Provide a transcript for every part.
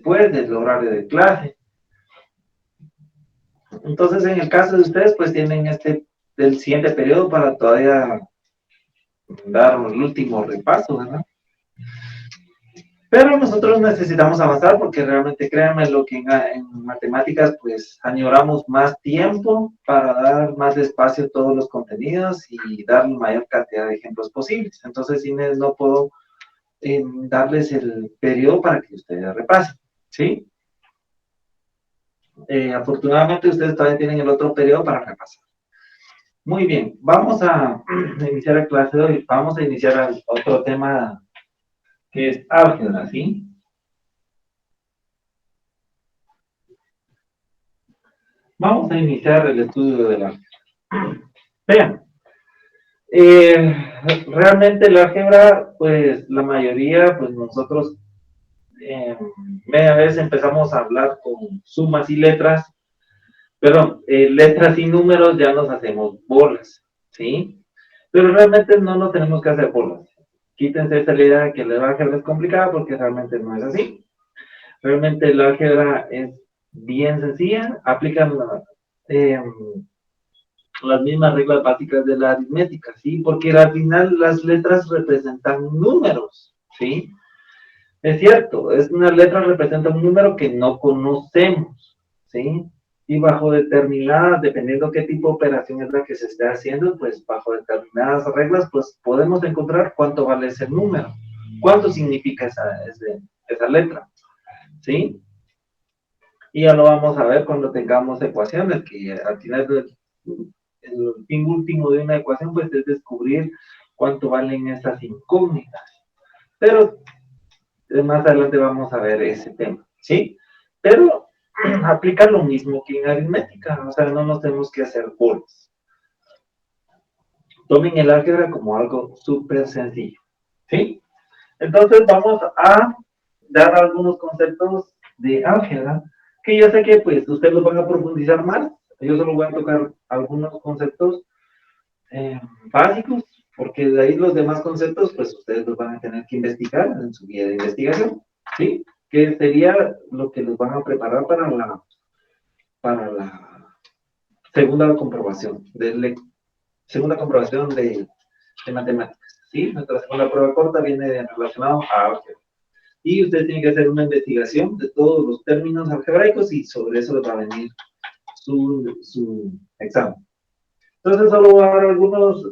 después del horario de clase. Entonces, en el caso de ustedes, pues tienen el siguiente periodo para todavía dar el último repaso, ¿verdad? Pero nosotros necesitamos avanzar porque realmente créanme lo que en matemáticas pues añoramos más tiempo para dar más despacio todos los contenidos y dar la mayor cantidad de ejemplos posibles. Entonces, Inés, no puedo darles el periodo para que ustedes repasen, ¿sí? Afortunadamente ustedes todavía tienen el otro periodo para repasar. Muy bien, vamos a iniciar la clase de hoy. Vamos a iniciar otro tema que es álgebra, ¿sí? Vamos a iniciar el estudio del álgebra. Vean, eh, realmente el álgebra, pues la mayoría, pues nosotros media vez empezamos a hablar con sumas y letras, perdón, letras y números ya nos hacemos bolas, ¿sí? Pero realmente no nos tenemos que hacer bolas. Quítense esta idea de que el álgebra es complicada porque realmente no es así. Realmente el álgebra es bien sencilla, aplican eh, las mismas reglas básicas de la aritmética, ¿sí? Porque al final las letras representan números, ¿sí? Es cierto, es una letra representa un número que no conocemos, ¿sí? Y bajo determinadas, dependiendo qué tipo de operación es la que se esté haciendo, pues bajo determinadas reglas, pues podemos encontrar cuánto vale ese número, cuánto significa esa letra, ¿sí? Y ya lo vamos a ver cuando tengamos ecuaciones, que al final el fin último de una ecuación, pues es descubrir cuánto valen esas incógnitas. Pero más adelante vamos a ver ese tema, ¿sí? Pero aplica lo mismo que en aritmética, o sea, no nos tenemos que hacer bolas. Tomen el álgebra como algo súper sencillo, ¿sí? Entonces vamos a dar algunos conceptos de álgebra que yo sé que pues ustedes los van a profundizar más. Yo solo voy a tocar algunos conceptos eh, básicos, porque de ahí los demás conceptos, pues ustedes los van a tener que investigar en su guía de investigación, ¿sí? Que sería lo que los van a preparar para la segunda comprobación, segunda comprobación de matemáticas, ¿sí? Nuestra segunda prueba corta viene relacionado a álgebra. Y usted tiene que hacer una investigación de todos los términos algebraicos y sobre eso le va a venir su examen. Entonces, solo voy a dar algunos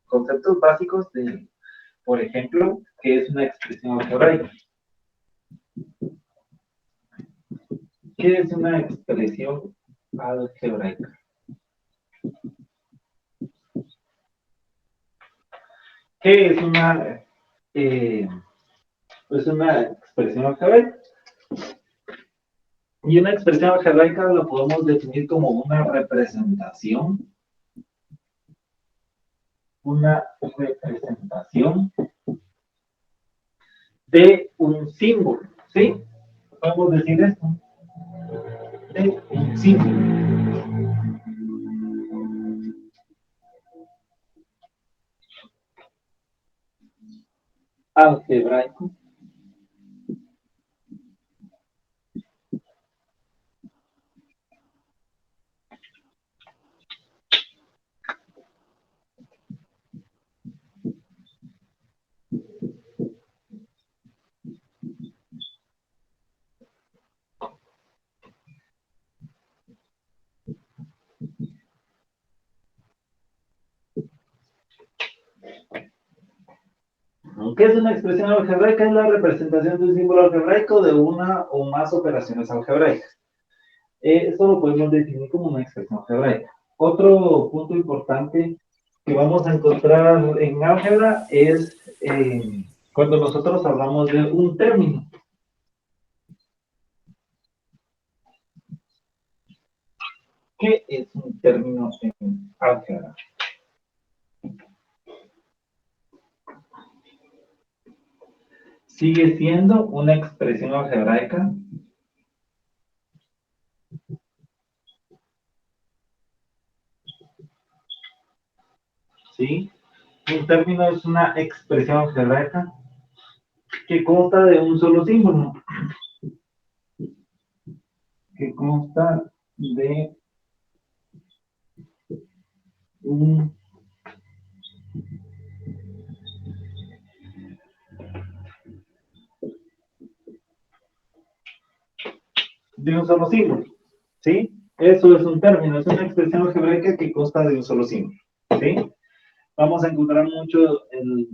conceptos básicos de, por ejemplo, qué es una expresión algebraica. ¿Qué es una expresión algebraica? ¿Qué es una expresión algebraica? Y una expresión algebraica la podemos definir como una representación de un símbolo, ¿sí? Podemos decir esto, de un símbolo algebraico. ¿Qué es una expresión algebraica? Es la representación de un símbolo algebraico de una o más operaciones algebraicas. Esto lo podemos definir como una expresión algebraica. Otro punto importante que vamos a encontrar en álgebra es cuando nosotros hablamos de un término. ¿Qué es un término en álgebra? Sigue siendo una expresión algebraica. ¿Sí? Un término es una expresión algebraica. que consta de un solo símbolo. Que consta de un solo símbolo, ¿sí? Eso es un término, es una expresión algebraica que consta de un solo símbolo, ¿sí? Vamos a encontrar mucho en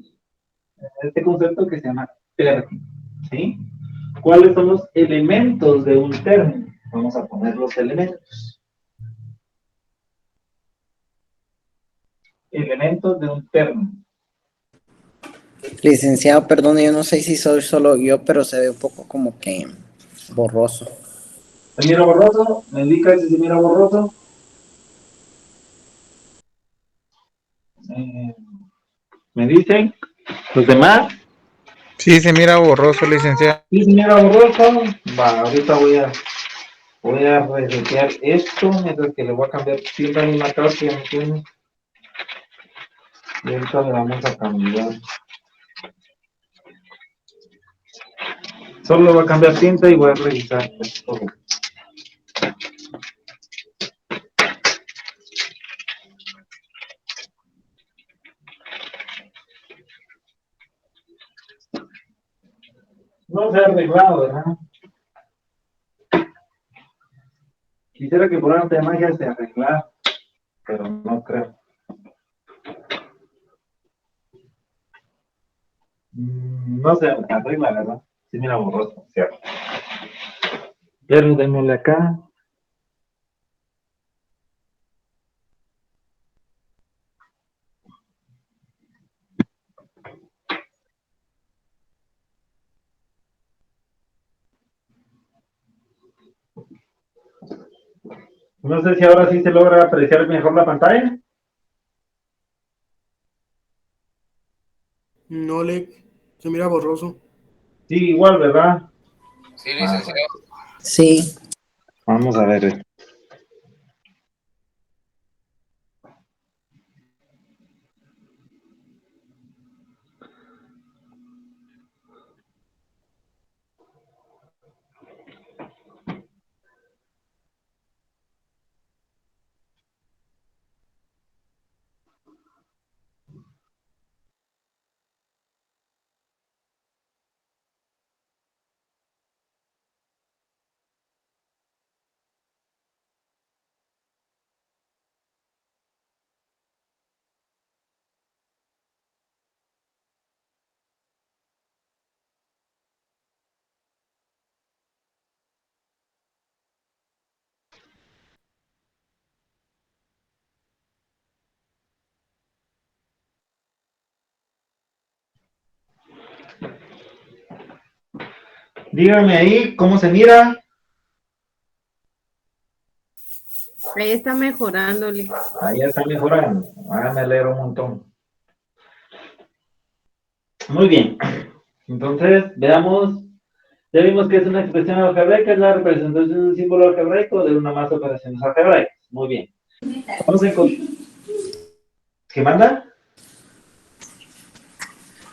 este concepto que se llama término, ¿sí? ¿Cuáles son los elementos de un término? Vamos a poner los elementos. Elementos de un término. Licenciado, perdón, yo no sé si soy solo yo, pero se ve un poco como que borroso. ¿Se mira borroso? ¿Me indica si se mira borroso? ¿Me dicen los demás? Sí, se mira borroso, licenciado. Sí, se mira borroso. Va, ahorita voy a resetear esto mientras que le voy a cambiar siempre a la misma clase, ¿me entienden? Y ahorita le vamos a cambiar. Solo voy a cambiar tinta y voy a revisar esto. No se ha arreglado, ¿verdad? Quisiera que por arte de magia se arreglara, pero no creo. No se arregla, ¿verdad? Sí, mira borroso, cierto. Pero démosle acá. No sé si ahora sí se logra apreciar mejor la pantalla. No le, se mira borroso. Sí, igual, ¿verdad? Sí, licenciado. Sí, Vamos a ver. Dígame ahí cómo se mira. Ahí está mejorándole. Ahí ya está mejorando. Ah, me alegro un montón. Muy bien. Entonces, veamos. Ya vimos que es una expresión algebraica, es la representación de un símbolo algebraico de una masa de operaciones algebraicas. Muy bien. Vamos a encontrar. ¿Qué manda?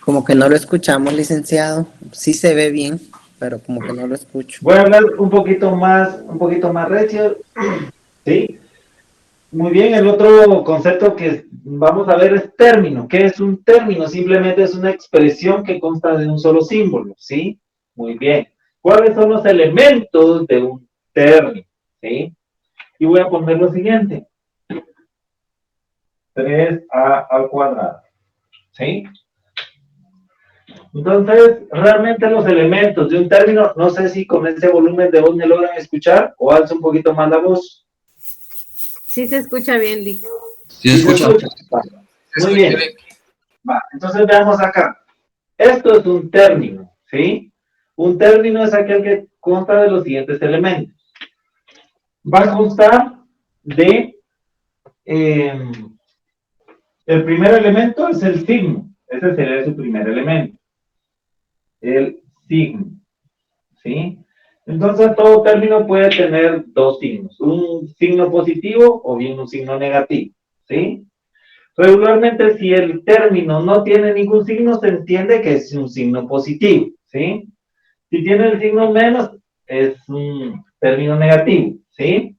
como que no lo escuchamos, licenciado. Sí se ve bien, pero como que no lo escucho. Voy a hablar un poquito más recio. ¿Sí? Muy bien, el otro concepto que vamos a ver es término. ¿Qué es un término? Simplemente es una expresión que consta de un solo símbolo, ¿sí? Muy bien. ¿Cuáles son los elementos de un término? ¿Sí? Y voy a poner lo siguiente. 3a al cuadrado. ¿Sí? Entonces, realmente los elementos de un término, no sé si con ese volumen de voz me logran escuchar o alzo un poquito más la voz. Sí se escucha bien, Lick. Sí, escucha. Muy bien. Va, entonces veamos acá. Esto es un término, ¿sí? Un término es aquel que consta de los siguientes elementos. Va a constar de... el primer elemento es el signo. Ese sería su primer elemento. El signo, ¿sí? Entonces todo término puede tener dos signos. Un signo positivo o bien un signo negativo, ¿sí? Regularmente, si el término no tiene ningún signo, se entiende que es un signo positivo, ¿sí? Si tiene el signo menos, es un término negativo, ¿sí?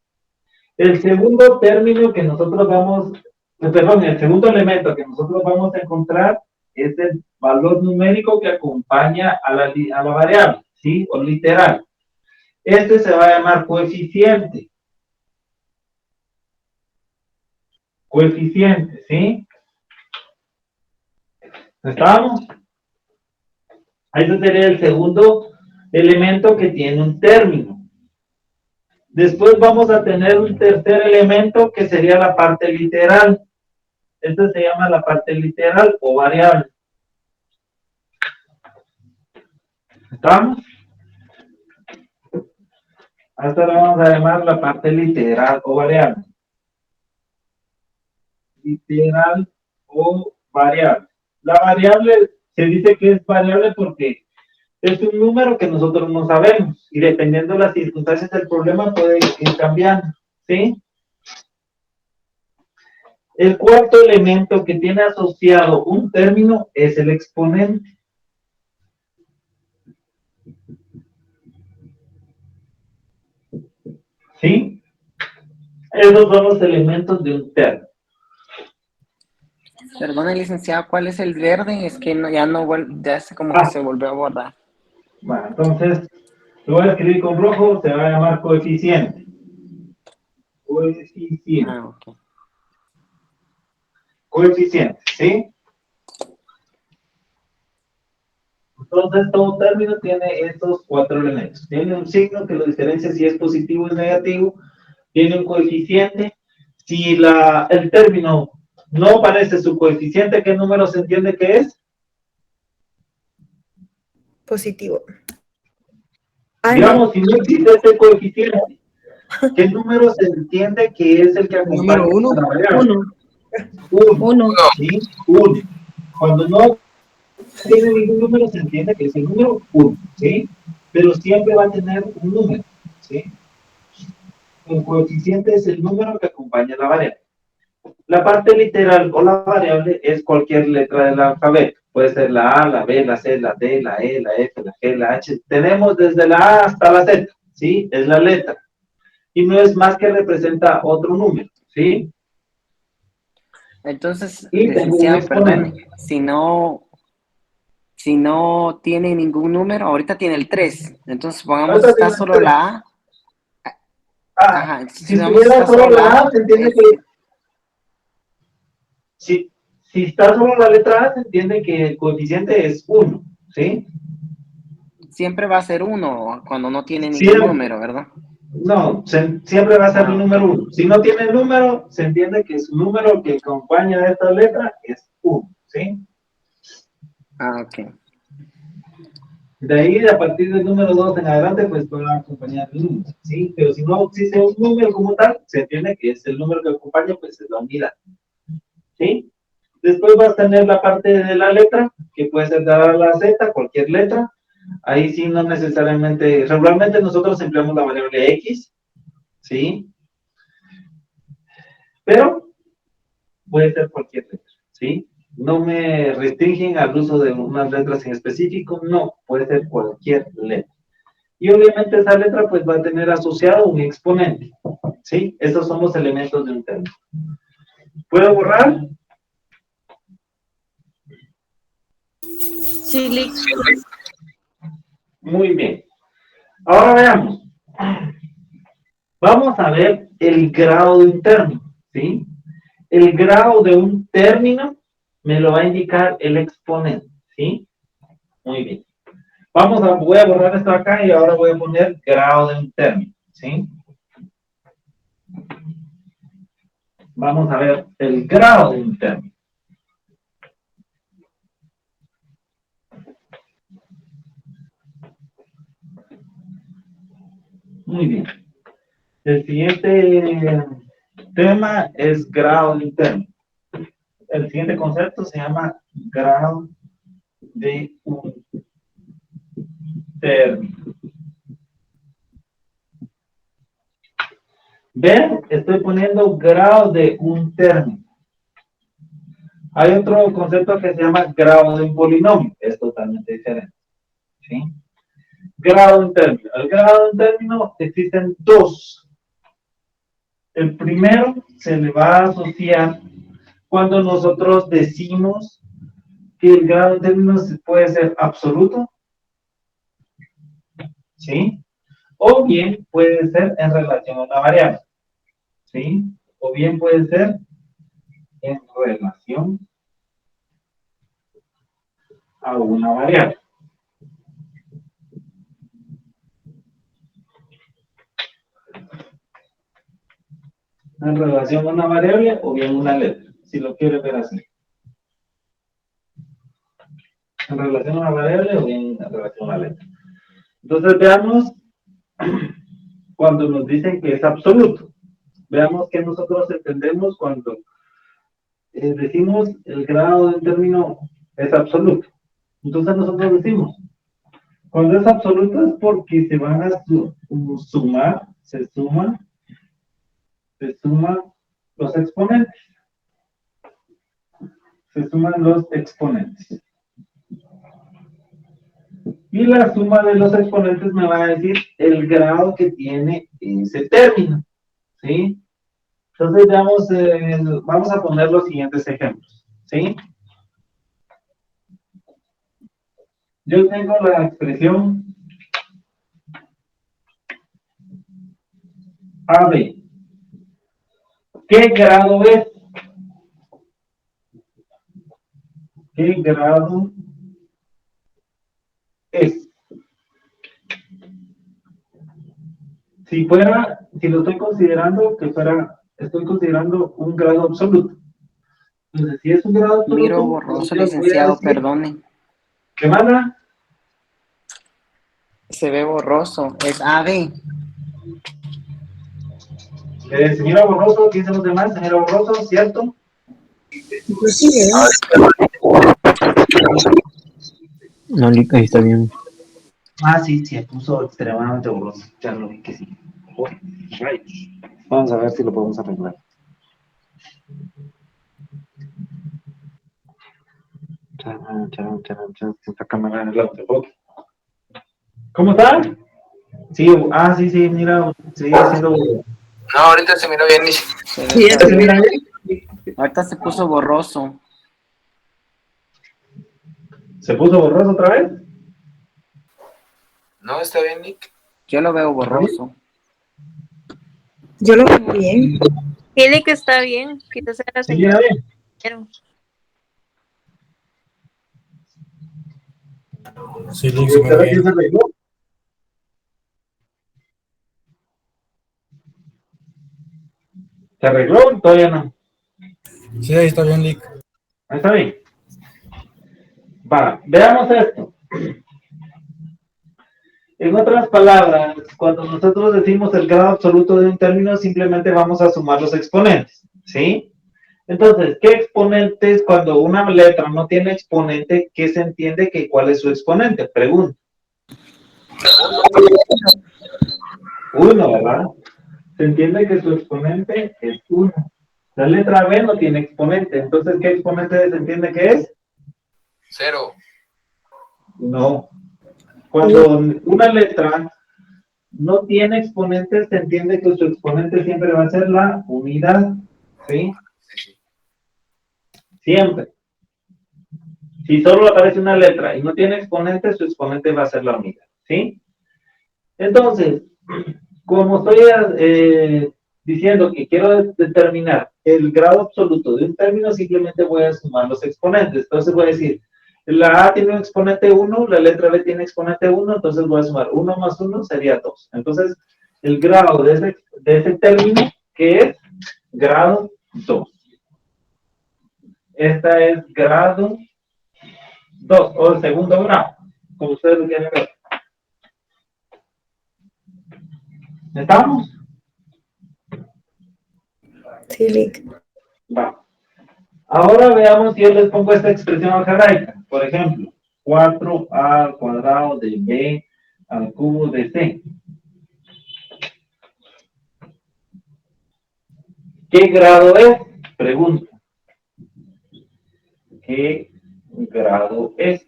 El segundo término que nosotros vamos, perdón, el segundo elemento que nosotros vamos a encontrar es el valor numérico que acompaña a la variable, ¿sí? O literal. Este se va a llamar coeficiente. Coeficiente, ¿sí? ¿Estamos? Ese sería el segundo elemento que tiene un término. Después vamos a tener un tercer elemento que sería la parte literal. Este se llama la parte literal o variable. ¿Estamos? A esta la vamos a llamar la parte literal o variable. Literal o variable. La variable se dice que es variable porque es un número que nosotros no sabemos y dependiendo de las circunstancias del problema puede ir cambiando, ¿sí? El cuarto elemento que tiene asociado un término es el exponente. ¿Sí? Esos son los elementos de un término. Perdone, licenciado, ¿cuál es el verde? Es que no, ya se como que se volvió a borrar. Bueno, entonces, lo voy a escribir con rojo, se va a llamar coeficiente. Coeficiente. Ah, ok. Coeficiente, ¿sí? Entonces, todo término tiene estos cuatro elementos. Tiene un signo que lo diferencia si es positivo o es negativo. Tiene un coeficiente. Si el término no aparece su coeficiente, ¿qué número se entiende que es? Positivo. Digamos, si no existe este coeficiente, ¿qué número se entiende que es el que acompaña Número uno. a la variable? Uno. Uno. ¿Sí? Uno. Cuando no tiene ningún número, se entiende que es el número 1, ¿sí? Pero siempre va a tener un número, ¿sí? El coeficiente es el número que acompaña a la variable. La parte literal o la variable es cualquier letra del alfabeto. Puede ser la A, la B, la C, la D, la E, la F, la G, la H. Tenemos desde la A hasta la Z, ¿sí? Es la letra. Y no es más que representa otro número, ¿sí? Entonces, Y tengo un licenciado, perdone, exponente. si no tiene ningún número, ahorita tiene el 3. Entonces, pongamos Ahorita está tiene solo tres. la A. Ajá, Si supongamos estuviera está solo solo la la A, A, se entiende que si está solo la letra A, se entiende que el coeficiente es 1, ¿sí? siempre va a ser 1 cuando no tiene ningún Siempre, número, ¿verdad? no, siempre va a ser el Ah, número ok. 1. Si no tiene número, se entiende que su número que acompaña a esta letra es 1, ¿sí? Ah, ok. De ahí, a partir del número 2 en adelante, pues va a acompañar el número, ¿sí? Pero si no existe un número como tal, se entiende que es el número que acompaña, pues es la unidad, ¿sí? Después vas a tener la parte de la letra, que puede ser dada a la Z, cualquier letra. Ahí sí no necesariamente, regularmente nosotros empleamos la variable X, ¿sí? Pero puede ser cualquier letra, ¿sí? No me restringen al uso de unas letras en específico, no, puede ser cualquier letra. Y obviamente esa letra pues va a tener asociado un exponente, ¿sí? Esos son los elementos de un término. ¿Puedo borrar? Sí, Lick. Muy bien. Ahora veamos. Vamos a ver el grado de un término, ¿sí? El grado de un término me lo va a indicar el exponente, ¿sí? Muy bien. Voy a borrar esto acá y ahora voy a poner grado de un término, ¿sí? Vamos a ver el grado de un término. Muy bien. El siguiente tema es grado de un término. El siguiente concepto se llama grado de un término. Ven, estoy poniendo grado de un término. Hay otro concepto que se llama grado de un polinomio. Es totalmente diferente. ¿sí? Grado en término. El grado en término existen dos. El primero se le va a asociar cuando nosotros decimos que el grado en términos puede ser absoluto, ¿sí? O bien puede ser en relación a una variable, ¿sí? O bien puede ser en relación a una variable. En relación a una variable o bien una letra, si lo quiere ver así. En relación a una variable o bien en relación a una letra. Entonces veamos cuando nos dicen que es absoluto. Veamos que nosotros entendemos cuando decimos el grado de un término es absoluto. Entonces nosotros decimos, cuando es absoluto es porque se van a sumar, se suman los exponentes. Se suman los exponentes. Y la suma de los exponentes me va a decir el grado que tiene ese término. ¿Sí? Entonces vamos a poner los siguientes ejemplos. ¿Sí? Yo tengo la expresión AB. ¿Qué grado es? ¿Qué grado es? Si lo estoy considerando estoy considerando un grado absoluto. Entonces, si es un grado absoluto, Miro borroso, licenciado, perdone. ¿Qué manda? Se ve borroso. Es AB. Señora Borroso, ¿quién son los demás? Señora Borroso, ¿cierto? Inclusive, No, Lick, ahí está bien. Ah, sí, se puso extremadamente borroso. Ya lo vi que sí. Oh, rayos. Vamos a ver si lo podemos arreglar. Esta cámara en el auto. Ok. ¿Cómo está? Sí, sí, mira, sigue siendo. No, ahorita se mira bien. sí, ya se mira bien. Ahorita se puso borroso. ¿Se puso borroso otra vez? No, está bien, Nick. Yo lo veo borroso. Yo lo veo bien. Tiene que estar bien, quizás era ¿Sí mira señal. bien? Sí, Lick, se mira ¿Será que bien. se arregló? ¿Se arregló? Todavía no. Sí, ahí está bien, Lick. Ahí está bien. Va, veamos esto. En otras palabras, cuando nosotros decimos el grado absoluto de un término, simplemente vamos a sumar los exponentes, ¿sí? Entonces, ¿qué exponentes cuando una letra no tiene exponente, qué se entiende que cuál es su exponente? Pregunta. Uno, ¿verdad? Se entiende que su exponente es 1. La letra B no tiene exponente, entonces, ¿qué exponente se entiende que es? 0. No. Cuando una letra no tiene exponentes, se entiende que su exponente siempre va a ser la unidad, ¿sí? Siempre. Si solo aparece una letra y no tiene exponentes, su exponente va a ser la unidad, ¿sí? Entonces, como estoy diciendo que quiero determinar el grado absoluto de un término, simplemente voy a sumar los exponentes. Entonces voy a decir, la A tiene un exponente 1, la letra B tiene exponente 1, entonces voy a sumar 1 más 1 sería 2. Entonces, el grado de ese término, que es grado 2. Esta es grado 2, o el segundo grado, como ustedes lo quieren ver. ¿Estamos? Sí, Lick. Va. Ahora veamos si yo les pongo esta expresión algebraica. Por ejemplo, 4a al cuadrado de b al cubo de c. ¿Qué grado es? Pregunta. ¿Qué grado es?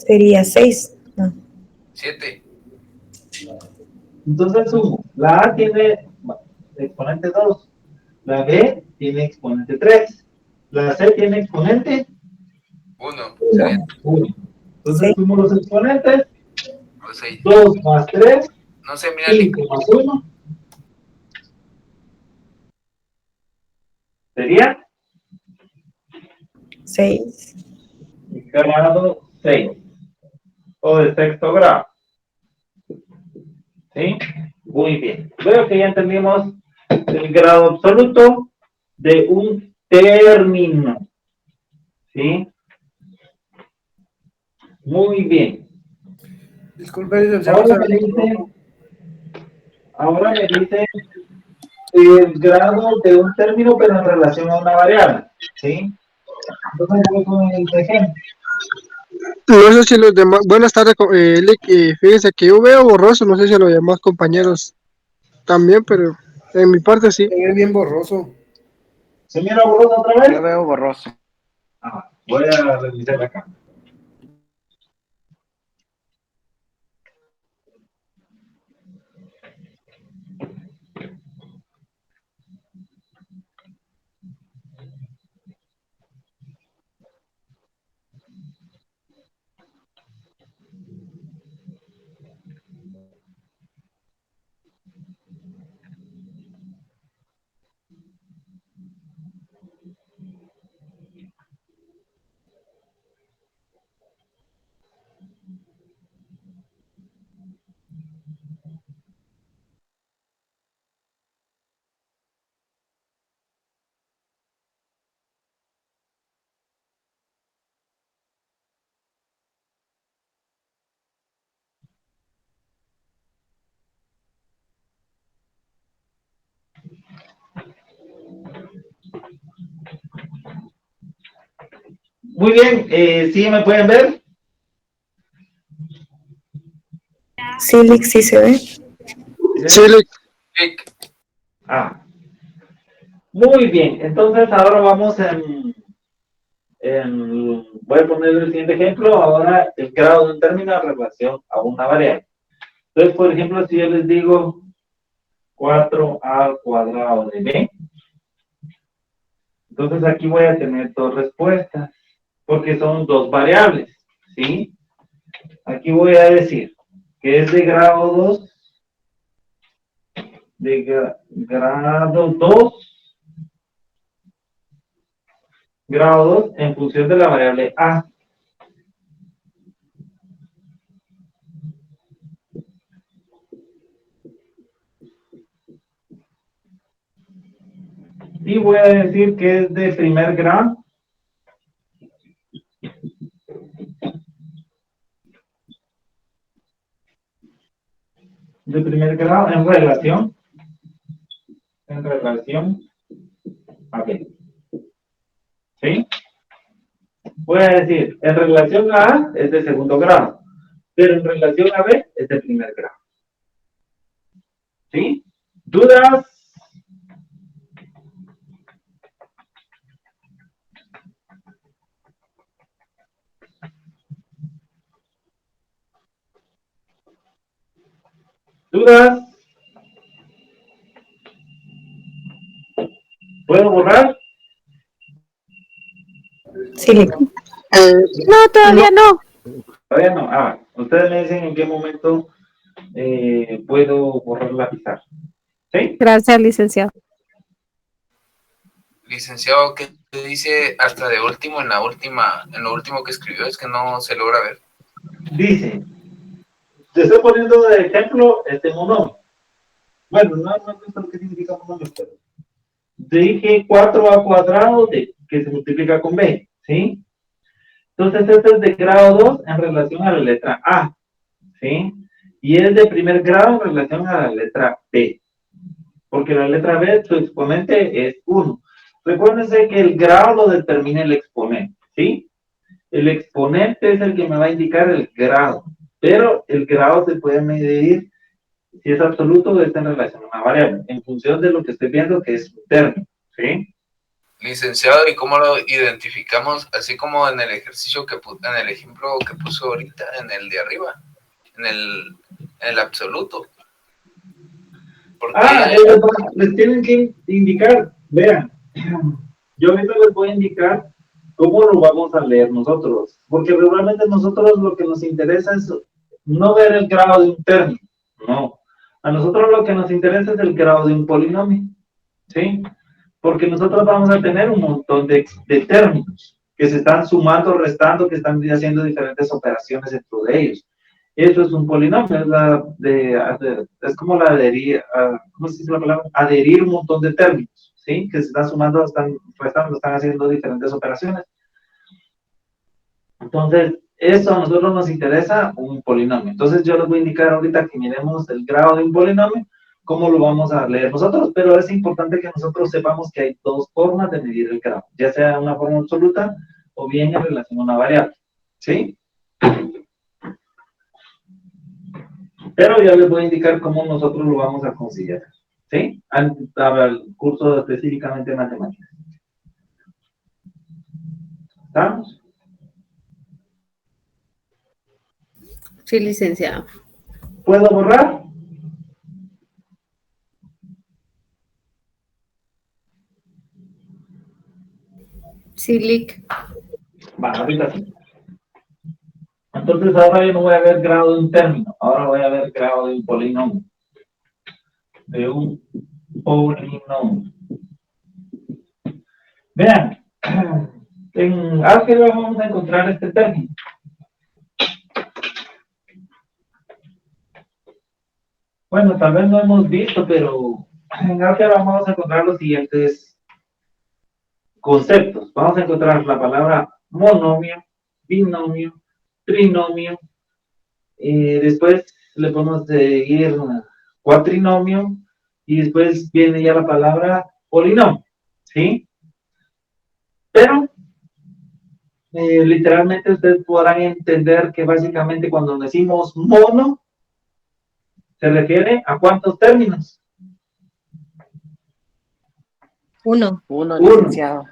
Sería 6. No. 7. Entonces sumo. La A tiene exponente 2. La B tiene exponente 3. La C tiene exponente 1. 1. Entonces 6. sumo los exponentes. 6. 2 más 3, No sé, mira, Lick. 5 más 1. Sería 6. grado 6. O de sexto grado. ¿Sí? Muy bien. Veo que ya entendimos el grado absoluto de un término. ¿Sí? Muy bien. Disculpe, licenciado. Ahora me dice el grado de un término, pero en relación a una variable. ¿Sí? Entonces voy con el ejemplo. No sé si los demás, buenas tardes, Lick, fíjense que yo veo borroso, no sé si a los demás compañeros también, pero en mi parte sí. Se ve bien borroso. ¿Se mira borroso otra vez? Yo veo borroso. Voy a revisar acá. Muy bien, ¿sí me pueden ver? Sí, Lick, sí se ve. Sí, Lick. Lick. Muy bien, entonces ahora vamos voy a poner el siguiente ejemplo, ahora el grado de un término en relación a una variable. Entonces, por ejemplo, si yo les digo 4 al cuadrado de b, entonces aquí voy a tener dos respuestas, porque son dos variables, ¿sí? Aquí voy a decir que es de grado 2, grado 2 en función de la variable a. Y voy a decir que es de primer grado en relación a B. ¿Sí? Voy a decir, en relación a A es de segundo grado, pero en relación a B es de primer grado. ¿Sí? ¿Dudas? ¿Dudas? ¿Puedo borrar? Sí, Lick. No, todavía no. Todavía no. Ustedes me dicen en qué momento puedo borrar la pizarra. ¿Sí? Gracias, licenciado. Licenciado, ¿qué dice hasta de último en lo último que escribió? Es que no se logra ver. Dice, te estoy poniendo de ejemplo este monomio. Bueno, no es lo que significa monomio, pero dije 4a cuadrado que se multiplica con b, ¿sí? Entonces este es de grado 2 en relación a la letra A, ¿sí? Y es de primer grado en relación a la letra B, porque la letra B, su exponente es 1. Recuérdense que el grado lo determina el exponente, ¿sí? El exponente es el que me va a indicar el grado, pero el grado se puede medir si es absoluto o está en relación a una variable, en función de lo que estoy viendo que es un término, ¿sí? Licenciado, ¿y cómo lo identificamos? Así como en el ejercicio en el ejemplo que puso ahorita, en el de arriba, en el absoluto. Porque Les tienen que indicar, vean, yo ahorita les voy a indicar cómo lo vamos a leer nosotros, porque regularmente nosotros lo que nos interesa es no ver el grado de un término, no. A nosotros lo que nos interesa es el grado de un polinomio, ¿sí? Porque nosotros vamos a tener un montón de términos que se están sumando, restando, que están haciendo diferentes operaciones dentro de ellos. Eso es un polinomio, es como la adherir, ¿cómo se dice la palabra? Adherir un montón de términos, ¿sí? Que se están sumando, están restando, están haciendo diferentes operaciones. Entonces, eso a nosotros nos interesa un polinomio. Entonces, yo les voy a indicar ahorita que miremos el grado de un polinomio, cómo lo vamos a leer nosotros, pero es importante que nosotros sepamos que hay dos formas de medir el grado, ya sea una forma absoluta o bien en relación a una variable, ¿sí? Pero ya les voy a indicar cómo nosotros lo vamos a considerar, ¿sí? Al curso específicamente de matemáticas. ¿Estamos? Sí, licenciado. ¿Puedo borrar? Sí, Lick. Va, ahorita sí. Entonces ahora yo no voy a ver grado de un término, ahora voy a ver grado de un polinomio. De un polinomio. Vean, en álgebra vamos a encontrar este término. Bueno, tal vez no hemos visto, pero en álgebra vamos a encontrar los siguientes conceptos. Vamos a encontrar la palabra monomio, binomio, trinomio, después le podemos seguir cuatrinomio, y después viene ya la palabra polinomio, ¿sí? Pero, literalmente ustedes podrán entender que básicamente cuando decimos mono, se refiere a ¿cuántos términos? Uno. Uno, Uno. licenciado.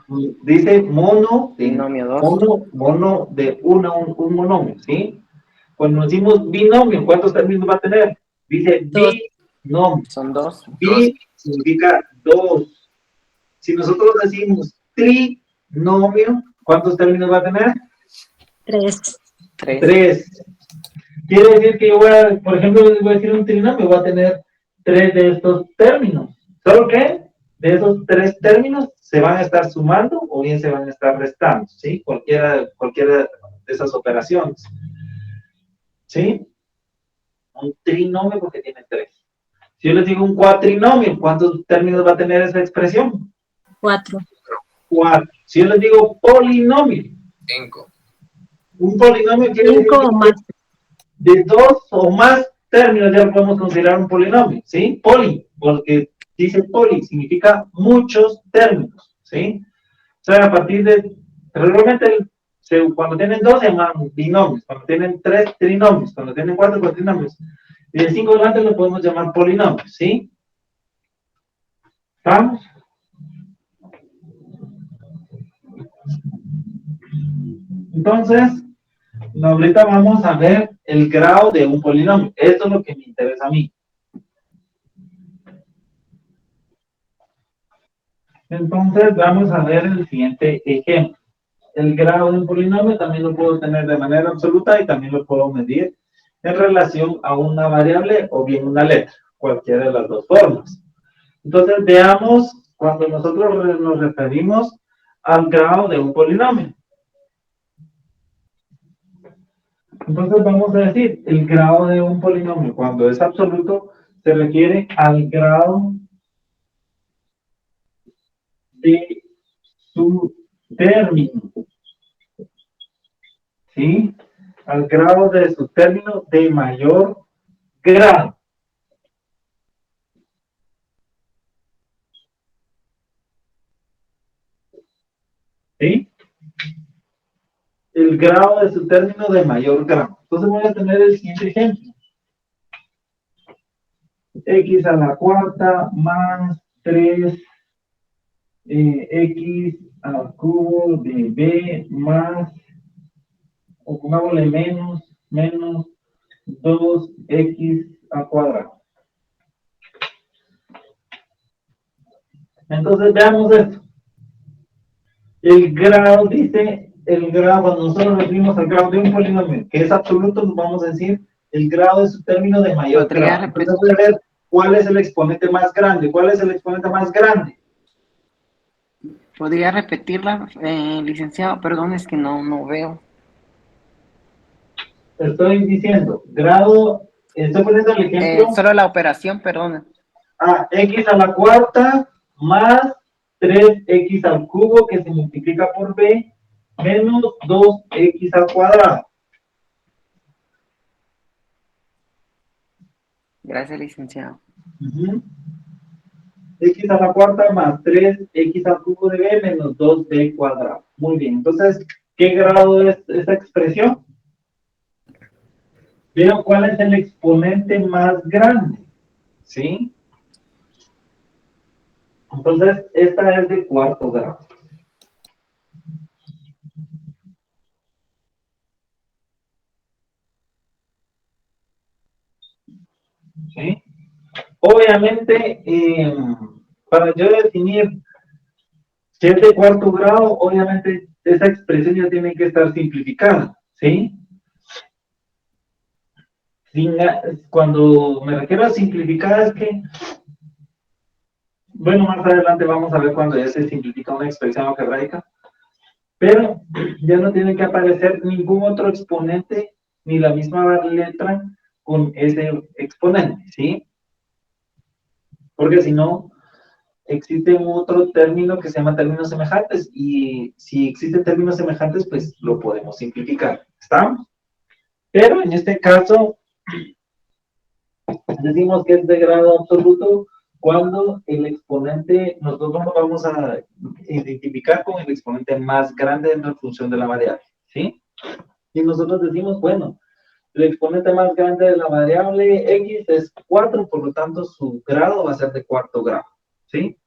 Dice mono de Binomio dos. mono de un monomio, ¿sí? Cuando decimos binomio, ¿cuántos términos va a tener? Dice Dos. binomio. Son dos. Bi significa dos. Si nosotros decimos trinomio, ¿cuántos términos va a tener? Tres. Tres. Quiere decir que yo voy a, por ejemplo, voy a decir un trinomio, va a tener tres de estos términos. ¿Solo que de esos tres términos se van a estar sumando o bien se van a estar restando? ¿Sí? Cualquiera de esas operaciones. ¿Sí? Un trinomio porque tiene tres. Si yo les digo un cuatrinomio, ¿cuántos términos va a tener esa expresión? 4. 4. Si yo les digo polinomio, 5. un polinomio quiere decir 5 o más. de dos o más términos ya lo podemos considerar un polinomio, ¿sí? Poli, porque dice poli, significa muchos términos, ¿sí? O sea, a partir de, regularmente, cuando tienen dos se llaman binomios, cuando tienen tres, trinomios, cuando tienen cuatro, cuatrinomios, y de 5 adelante lo podemos llamar polinomios, ¿sí? ¿Estamos? Entonces, ahorita vamos a ver el grado de un polinomio. Esto es lo que me interesa a mí. Entonces, vamos a ver el siguiente ejemplo. El grado de un polinomio también lo puedo tener de manera absoluta y también lo puedo medir en relación a una variable o bien una letra, cualquiera de las dos formas. Entonces, veamos cuando nosotros nos referimos al grado de un polinomio. Entonces vamos a decir, el grado de un polinomio cuando es absoluto se refiere al grado de su término, ¿sí? Al grado de su término de mayor grado. ¿Sí? El grado de su término de mayor grado. Entonces voy a tener el siguiente ejemplo. X a la cuarta más 3 x al cubo de b más, o pongámosle menos 2x al cuadrado. Entonces veamos esto. El grado dice, el grado, cuando nosotros referimos al grado de un polinomio que es absoluto, nos vamos a decir el grado de su término de mayor ¿Podría grado. Entonces voy a ver cuál es el exponente más grande. ¿Cuál es el exponente más grande? ¿Podría repetirla, licenciado? Perdón, es que no veo. Estoy diciendo, grado, estoy poniendo el ejemplo. Solo la operación, perdón. X a la cuarta más 3x al cubo que se multiplica por b menos 2x al cuadrado. Gracias, licenciado. X a la cuarta más 3x al cubo de b menos 2b cuadrado. Muy bien, entonces, ¿qué grado es esta expresión? Vean cuál es el exponente más grande, ¿sí? Entonces, esta es de cuarto grado. ¿Sí? Obviamente, para yo definir si es de cuarto grado, obviamente esa expresión ya tiene que estar simplificada, ¿sí? Cuando me refiero a simplificada es que, bueno, más adelante vamos a ver cuando ya se simplifica una expresión algebraica, pero ya no tiene que aparecer ningún otro exponente ni la misma letra con ese exponente, ¿sí? Porque si no, existe otro término que se llama términos semejantes, y si existen términos semejantes, pues lo podemos simplificar, ¿estamos? Pero en este caso, decimos que es de grado absoluto cuando el exponente, nosotros lo vamos a identificar con el exponente más grande en la función de la variable, ¿sí? Y nosotros decimos, bueno, el exponente más grande de la variable x es 4, por lo tanto su grado va a ser de cuarto grado, ¿sí?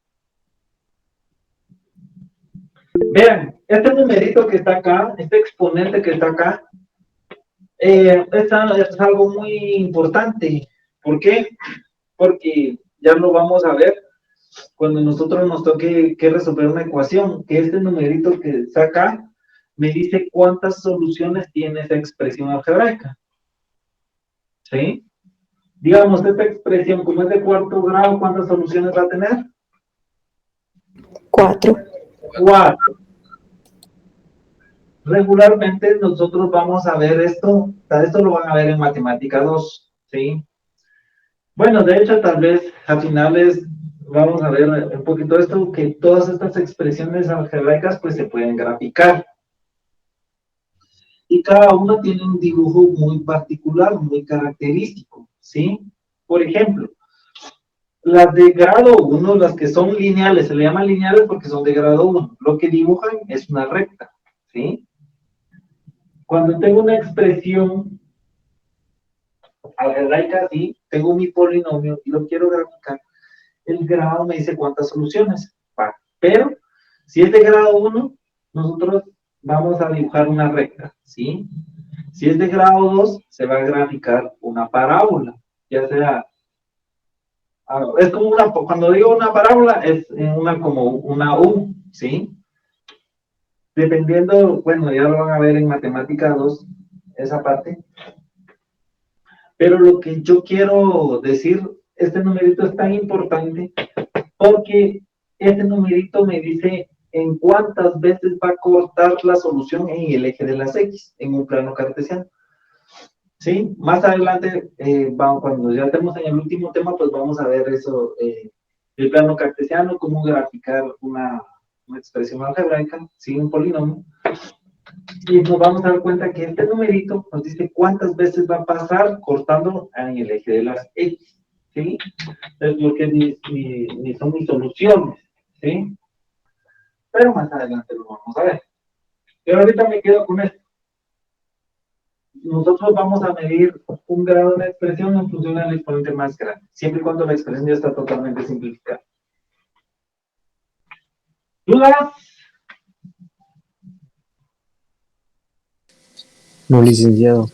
Vean, este numerito que está acá, este exponente que está acá, es algo muy importante. ¿Por qué? Porque ya lo vamos a ver cuando nosotros nos toque que resolver una ecuación, que este numerito que está acá me dice cuántas soluciones tiene esa expresión algebraica. ¿Sí? Digamos, esta expresión, como es de cuarto grado, ¿cuántas soluciones va a tener? 4. 4. Regularmente nosotros vamos a ver esto lo van a ver en matemática 2, ¿sí? Bueno, de hecho, tal vez a finales vamos a ver un poquito esto, que todas estas expresiones algebraicas pues se pueden graficar. Y cada uno tiene un dibujo muy particular, muy característico, ¿sí? Por ejemplo, las de grado 1, las que son lineales, se le llaman lineales porque son de grado 1. Lo que dibujan es una recta, ¿sí? Cuando tengo una expresión algebraica así, tengo mi polinomio y lo quiero graficar, el grado me dice cuántas soluciones. Pero, si es de grado 1, nosotros vamos a dibujar una recta, ¿sí? Si es de grado 2, se va a graficar una parábola, ya sea, es como cuando digo una parábola, es como una U, ¿sí? Dependiendo, bueno, ya lo van a ver en matemática 2, esa parte. Pero lo que yo quiero decir, este numerito es tan importante porque este numerito me dice en cuántas veces va a cortar la solución en el eje de las X, en un plano cartesiano. ¿Sí? Más adelante, cuando ya estemos en el último tema, pues vamos a ver eso, el plano cartesiano, cómo graficar una expresión algebraica, ¿sí? Un polinomio. Y nos vamos a dar cuenta que este numerito nos dice cuántas veces va a pasar cortando en el eje de las X, ¿sí? Es lo que son mis soluciones, ¿sí? Pero más adelante lo vamos a ver. Pero ahorita me quedo con esto. Nosotros vamos a medir un grado de la expresión en función del exponente más grande, siempre y cuando la expresión ya está totalmente simplificada. ¿Dudas? No, licenciado.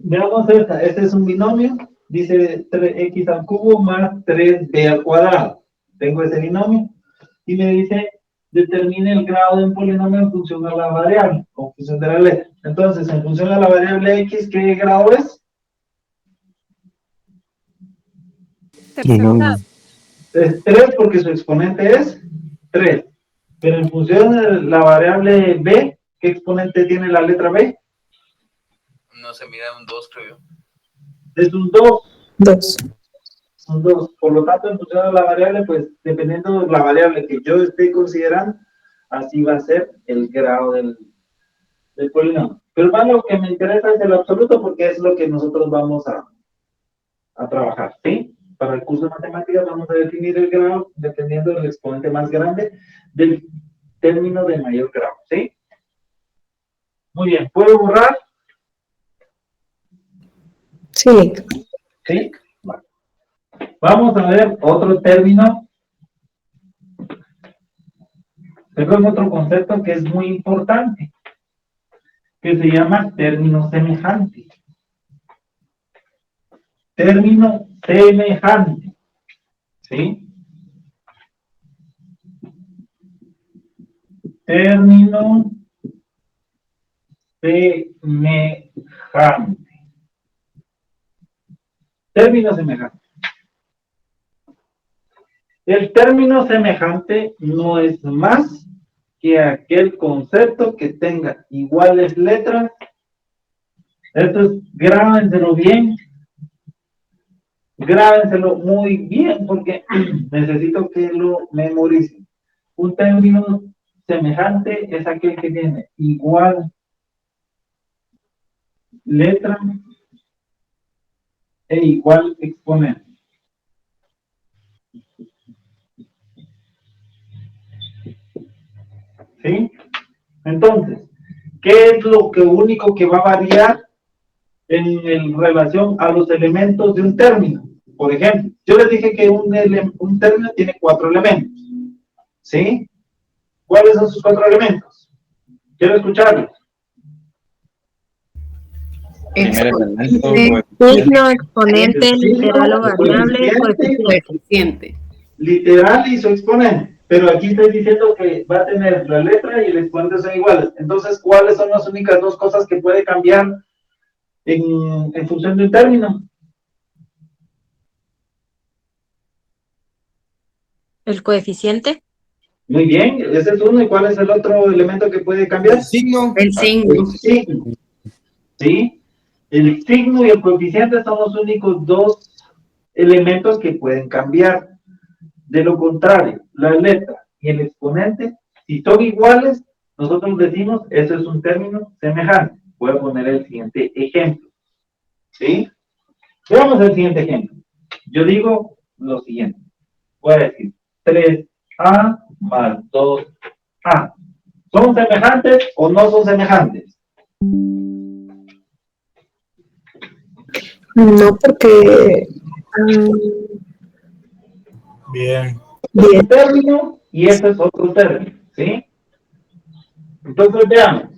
Veamos esta. Este es un binomio. Dice 3x al cubo más 3b al cuadrado. Tengo ese binomio. Y me dice, determine el grado de un polinomio en función a la variable, o en función de la letra. Entonces, en función a la variable x, ¿qué grado es? No, Es 3 porque su exponente es 3. Pero en función de la variable b, ¿qué exponente tiene la letra b? No se mira un 2, creo yo. Es un 2. 2. Son 2. Por lo tanto, en función de la variable, pues dependiendo de la variable que yo esté considerando, así va a ser el grado del polinomio. Pero más lo que me interesa es el absoluto porque es lo que nosotros vamos a trabajar, ¿sí? Para el curso de matemáticas vamos a definir el grado dependiendo del exponente más grande del término de mayor grado, ¿sí? Muy bien, ¿puedo borrar? Sí. ¿Sí? Vale. Vamos a ver otro término. Perdón, otro concepto que es muy importante, que se llama término semejante. Término semejante. ¿Sí? Término semejante. Término semejante. El término semejante no es más que aquel concepto que tenga iguales letras. Esto es, grábenselo bien. Grábenselo muy bien porque necesito que lo memoricen. Un término semejante es aquel que tiene igual letra e igual exponente. ¿Sí? Entonces, ¿qué es lo único que va a variar en relación a los elementos de un término? Por ejemplo, yo les dije que un término tiene 4 elementos. ¿Sí? ¿Cuáles son sus 4 elementos? Quiero escucharlos. Primer elemento, Signo, exponente, literal o variable, Coeficiente. Literal y su exponente. Pero aquí estoy diciendo que va a tener la letra y el exponente son iguales. Entonces, ¿cuáles son las únicas 2 cosas que puede cambiar en función de un término? el coeficiente, Muy bien, ese es uno. ¿Y cuál es el otro elemento que puede cambiar? El signo. El signo. El signo. ¿Sí? El signo y el coeficiente son los únicos 2 elementos que pueden cambiar. De lo contrario, la letra y el exponente, si son iguales, nosotros decimos, eso es un término semejante. Voy a poner el siguiente ejemplo. ¿Sí? Veamos el siguiente ejemplo. Yo digo lo siguiente. Voy a decir 3A más 2A. ¿Son semejantes o no son semejantes? No, porque... Bien. Este es un término y este es otro término. ¿Sí? Entonces veamos.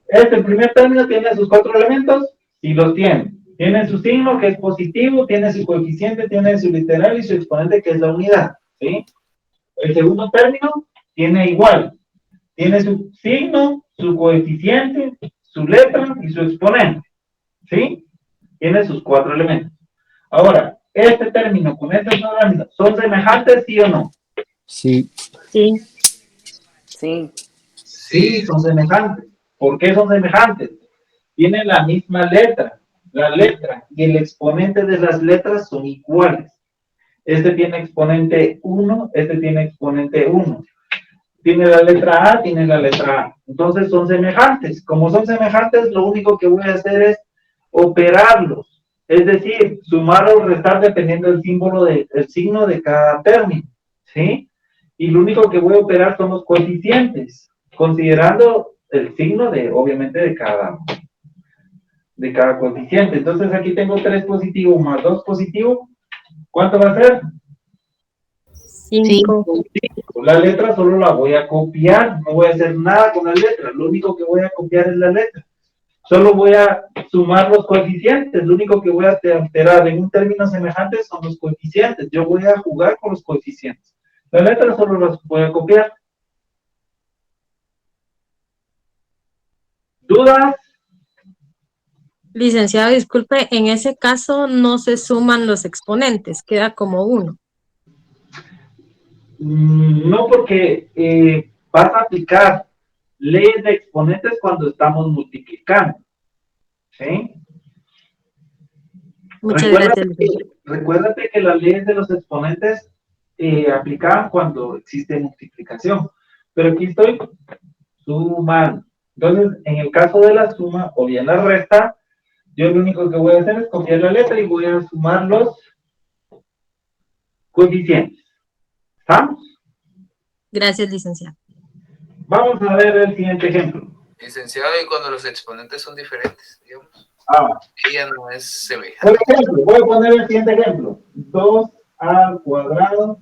Este primer término tiene sus 4 elementos, y los tiene. Tiene su signo, que es positivo, tiene su coeficiente, tiene su literal y su exponente, que es la unidad. ¿Sí? El segundo término tiene igual. Tiene su signo, su coeficiente, su letra y su exponente. ¿Sí? Tiene sus 4 elementos. Ahora, este término con este término, ¿son semejantes, sí o no? Sí. sí, Sí. Sí, son semejantes. ¿Por qué son semejantes? Tienen la misma letra. La letra y el exponente de las letras son iguales. Este tiene exponente 1, este tiene exponente 1. Tiene la letra A, tiene la letra A. Entonces son semejantes. Como son semejantes, lo único que voy a hacer es operarlos. Es decir, sumar o restar dependiendo del símbolo del signo de cada término. ¿Sí? y lo único que voy a operar son los coeficientes, considerando el signo obviamente, de cada coeficiente. Entonces aquí tengo 3 positivo más 2 positivo. ¿Cuánto va a ser? 5. La letra solo la voy a copiar, no voy a hacer nada con la letra, lo único que voy a copiar es la letra. Solo voy a sumar los coeficientes, lo único que voy a alterar en un término semejante son los coeficientes. Yo voy a jugar con los coeficientes. La letra solo las voy a copiar. ¿Dudas? Licenciado, disculpe, en ese caso no se suman los exponentes, queda como 1. No, porque vas a aplicar leyes de exponentes cuando estamos multiplicando. ¿Sí? Muchas gracias. Recuérdate que las leyes de los exponentes aplicaban cuando existe multiplicación. Pero aquí estoy sumando. Entonces, en el caso de la suma o bien la resta, yo lo único que voy a hacer es copiar la letra y voy a sumar los coeficientes. ¿Estamos? Gracias, licenciado. Vamos a ver el siguiente ejemplo. Licenciado, y cuando los exponentes son diferentes, digamos. Ella no es semejante. Por ejemplo, voy a poner el siguiente ejemplo. 2 al cuadrado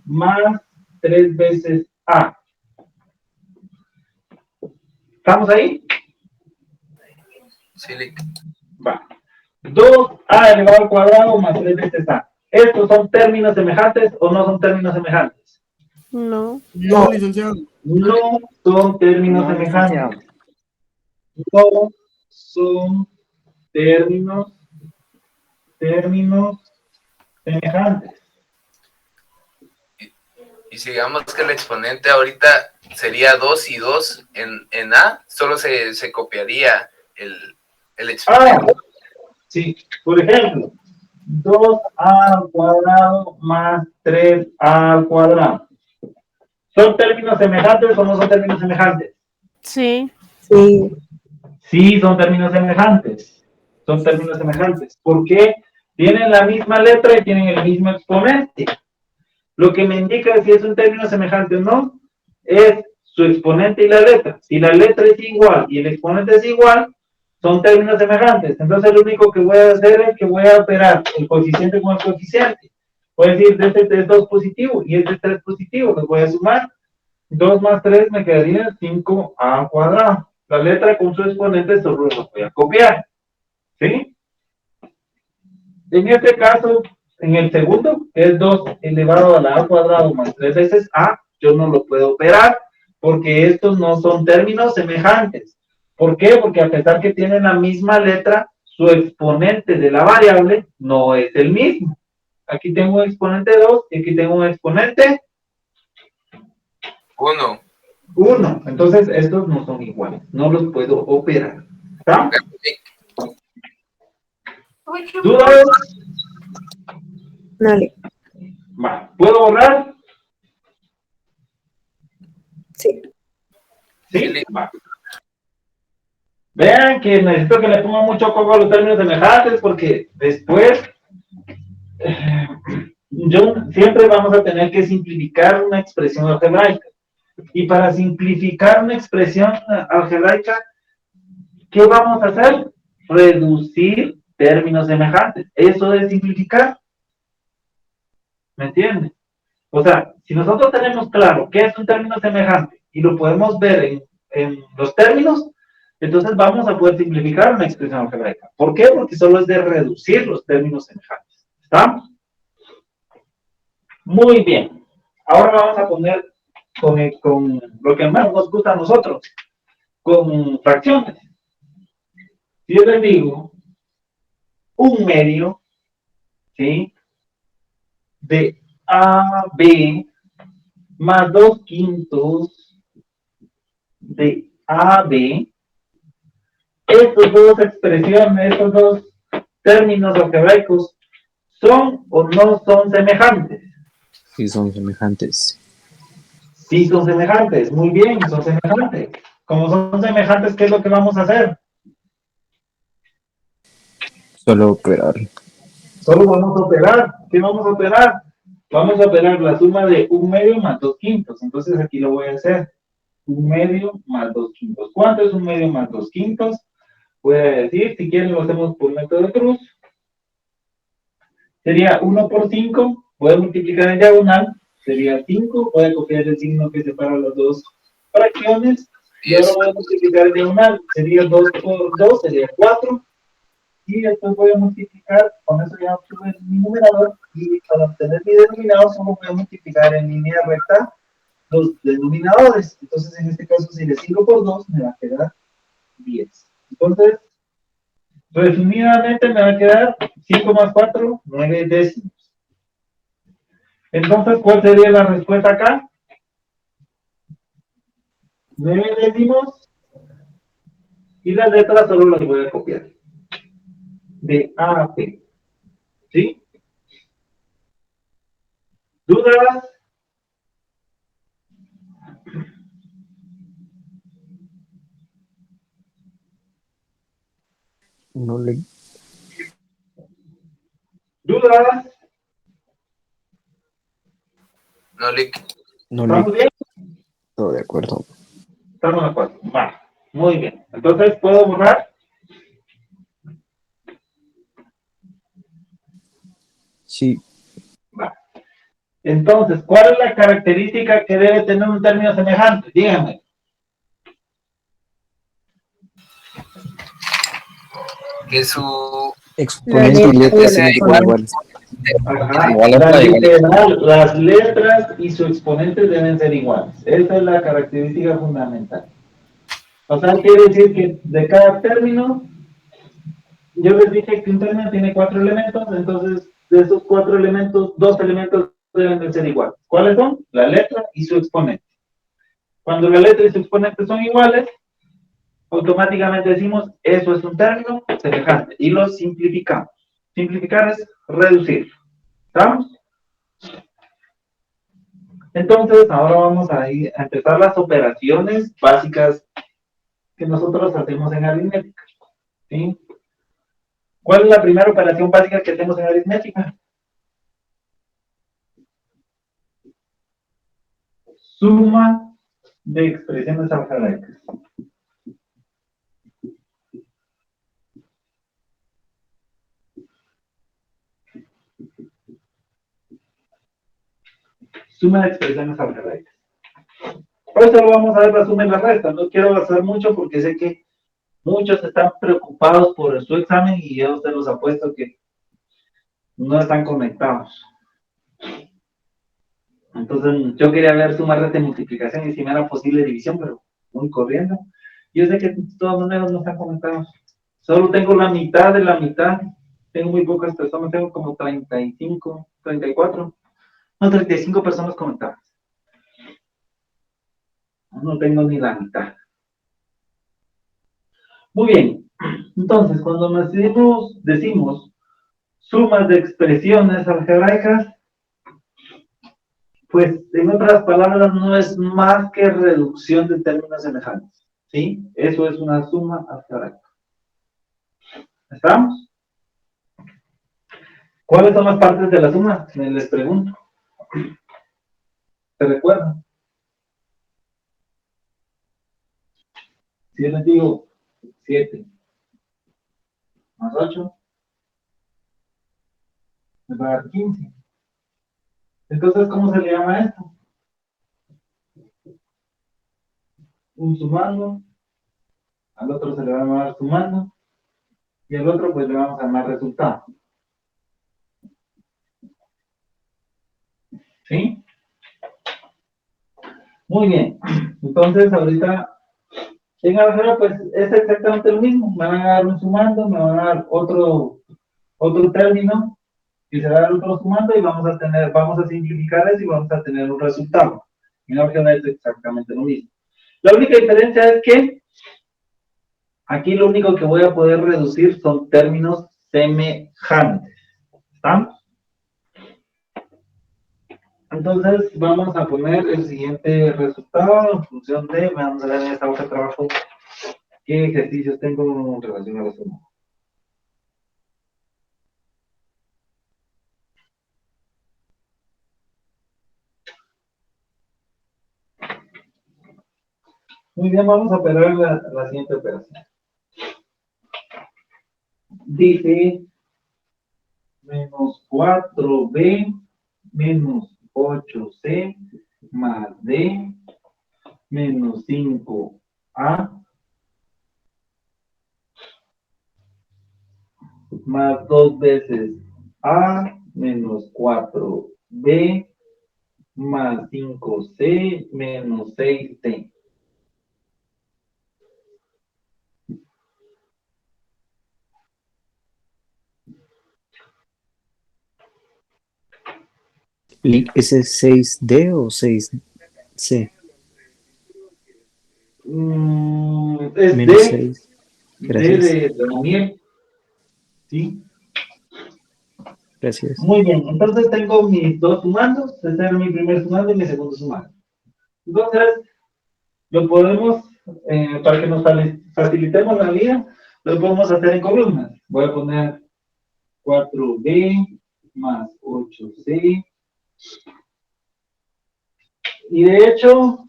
más 3 veces a. ¿Estamos ahí? Sí, Lick. Va. 2a elevado al cuadrado más 3 veces a. ¿Estos son términos semejantes o no son términos semejantes? No. No, licenciado. No son términos semejantes. No son términos semejantes. Y si digamos que el exponente ahorita sería 2 y 2 en A, solo se copiaría el exponente. Sí, por ejemplo, 2a al cuadrado más 3a al cuadrado. ¿Son términos semejantes o no son términos semejantes? Sí. Sí. Sí, son términos semejantes. Son términos semejantes. ¿Por qué? Tienen la misma letra y tienen el mismo exponente. Lo que me indica si es un término semejante o no es su exponente y la letra. Si la letra es igual y el exponente es igual, son términos semejantes. Entonces lo único que voy a hacer es que voy a operar el coeficiente con el coeficiente. Voy a decir, este es 2 positivo y este es 3 positivo. Los voy a sumar. 2 más 3 me quedaría 5a al cuadrado. La letra con su exponente solo lo voy a copiar. ¿Sí? En este caso, en el segundo, que es 2 elevado a la a al cuadrado más 3 veces a, yo no lo puedo operar porque estos no son términos semejantes. ¿Por qué? Porque a pesar que tienen la misma letra, su exponente de la variable no es el mismo. Aquí tengo un exponente 2 y aquí tengo un exponente 1. 1. Entonces, estos no son iguales. No los puedo operar. ¿Está? ¿Dudas? Dale. Vale. ¿Puedo borrar? Sí. ¿Sí? Vale. Vean que necesito que le pongan mucho coco a los términos semejantes porque después siempre vamos a tener que simplificar una expresión algebraica. Y para simplificar una expresión algebraica, ¿qué vamos a hacer? Reducir términos semejantes. Eso es simplificar. ¿Me entienden? O sea, si nosotros tenemos claro qué es un término semejante y lo podemos ver en los términos, entonces vamos a poder simplificar una expresión algebraica. ¿Por qué? Porque solo es de reducir los términos semejantes. ¿Estamos? Muy bien. Ahora vamos a poner con lo que más nos gusta a nosotros, con fracciones. Si yo les digo un medio, ¿sí?, de AB más 2/5 de AB, estas dos expresiones, estos dos términos algebraicos, ¿son o no son semejantes? Sí, son semejantes. Sí, son semejantes. Muy bien, son semejantes. Como son semejantes, ¿qué es lo que vamos a hacer? Solo operar. Solo vamos a operar. ¿Qué vamos a operar? Vamos a operar la suma de 1/2 más 2/5. Entonces aquí lo voy a hacer. 1/2 más 2/5. ¿Cuánto es 1/2 más 2/5? Voy a decir, si quieren lo hacemos por método de cruz. Sería 1 por 5. Voy a multiplicar en diagonal. Sería 5. Voy a copiar el signo que separa las dos fracciones. Y ahora voy a multiplicar en diagonal. Sería 2 por 2, sería 4. Y después voy a multiplicar, con eso ya obtuve mi numerador, y para obtener mi denominador solo voy a multiplicar en línea recta los denominadores. Entonces, en este caso, si le sigo por 2, me va a quedar 10. Entonces, resumidamente, me va a quedar 5 más 4, 9 décimos. Entonces, ¿cuál sería la respuesta acá? 9 décimos, y las letras solo las voy a copiar. De A a P. ¿Sí? ¿Dudas? No le, ¿Dudas? No le. no ¿Estamos le, bien? todo de acuerdo. Estamos de acuerdo. Va. Muy bien. Entonces, ¿puedo borrar? Sí, Va. Entonces, ¿cuál es la característica que debe tener un término semejante? Díganme. Que su. exponente y letra sea sean igual. iguales. Ajá. Igual a La otra, igual. literal, las letras y su exponente deben ser iguales. Esa es la característica fundamental. O sea, quiere decir que de cada término, yo les dije que un término tiene 4 elementos, entonces de esos 4 elementos, 2 elementos deben de ser iguales. ¿Cuáles son? La letra y su exponente. Cuando la letra y su exponente son iguales, automáticamente decimos, eso es un término semejante, y lo simplificamos. Simplificar es reducir. ¿Estamos? Entonces, ahora vamos a empezar las operaciones básicas que nosotros hacemos en aritmética. ¿Sí? ¿Cuál es la primera operación básica que hacemos en aritmética? Suma de expresiones algebraicas. Suma de expresiones algebraicas. Por eso lo vamos a ver la suma y la resta. No quiero avanzar mucho porque sé que muchos están preocupados por su examen y yo se los apuesto que no están conectados. Entonces, yo quería ver suma, resta y multiplicación y si me era posible división, pero muy corriendo. Yo sé que de todas maneras no están conectados. Solo tengo la mitad de la mitad. Tengo muy pocas personas, tengo como 35, 34. No, 35 personas conectadas. No tengo ni la mitad. Muy bien. Entonces, cuando nos decimos sumas de expresiones algebraicas, pues en otras palabras no es más que reducción de términos semejantes. ¿Sí? Eso es una suma algebraica. ¿Estamos? ¿Cuáles son las partes de la suma? Les pregunto. ¿Se recuerdan? Si yo les digo 7 más 8, me va a dar 15. Entonces, ¿cómo se le llama esto? Un sumando, al otro se le va a llamar sumando, y al otro pues le vamos a llamar resultado. ¿Sí? Muy bien. Entonces, ahorita, en álgebra, pues es exactamente lo mismo. Me van a dar un sumando, me van a dar otro término, y se va a dar otro sumando, y vamos a simplificar eso y vamos a tener un resultado. En álgebra es exactamente lo mismo. La única diferencia es que aquí lo único que voy a poder reducir son términos semejantes. ¿Estamos? Entonces vamos a poner el siguiente resultado en función de, vamos a ver en esta hoja de trabajo qué ejercicios tengo en relación a la suma. Muy bien, vamos a operar la siguiente operación. Dice menos 4b menos 8c más d menos 5a más 2 veces a menos 4b más 5c menos 6c. Lick, ¿ese es 6D o 6C? Es Menos D, 6. D Gracias. de Daniel. ¿Sí? Gracias. Muy bien, entonces tengo mis dos sumandos. Este es mi primer sumando y mi segundo sumando. Entonces, lo podemos, para que nos facilitemos la vida, lo podemos hacer en columnas. Voy a poner 4b más 8c. Y de hecho,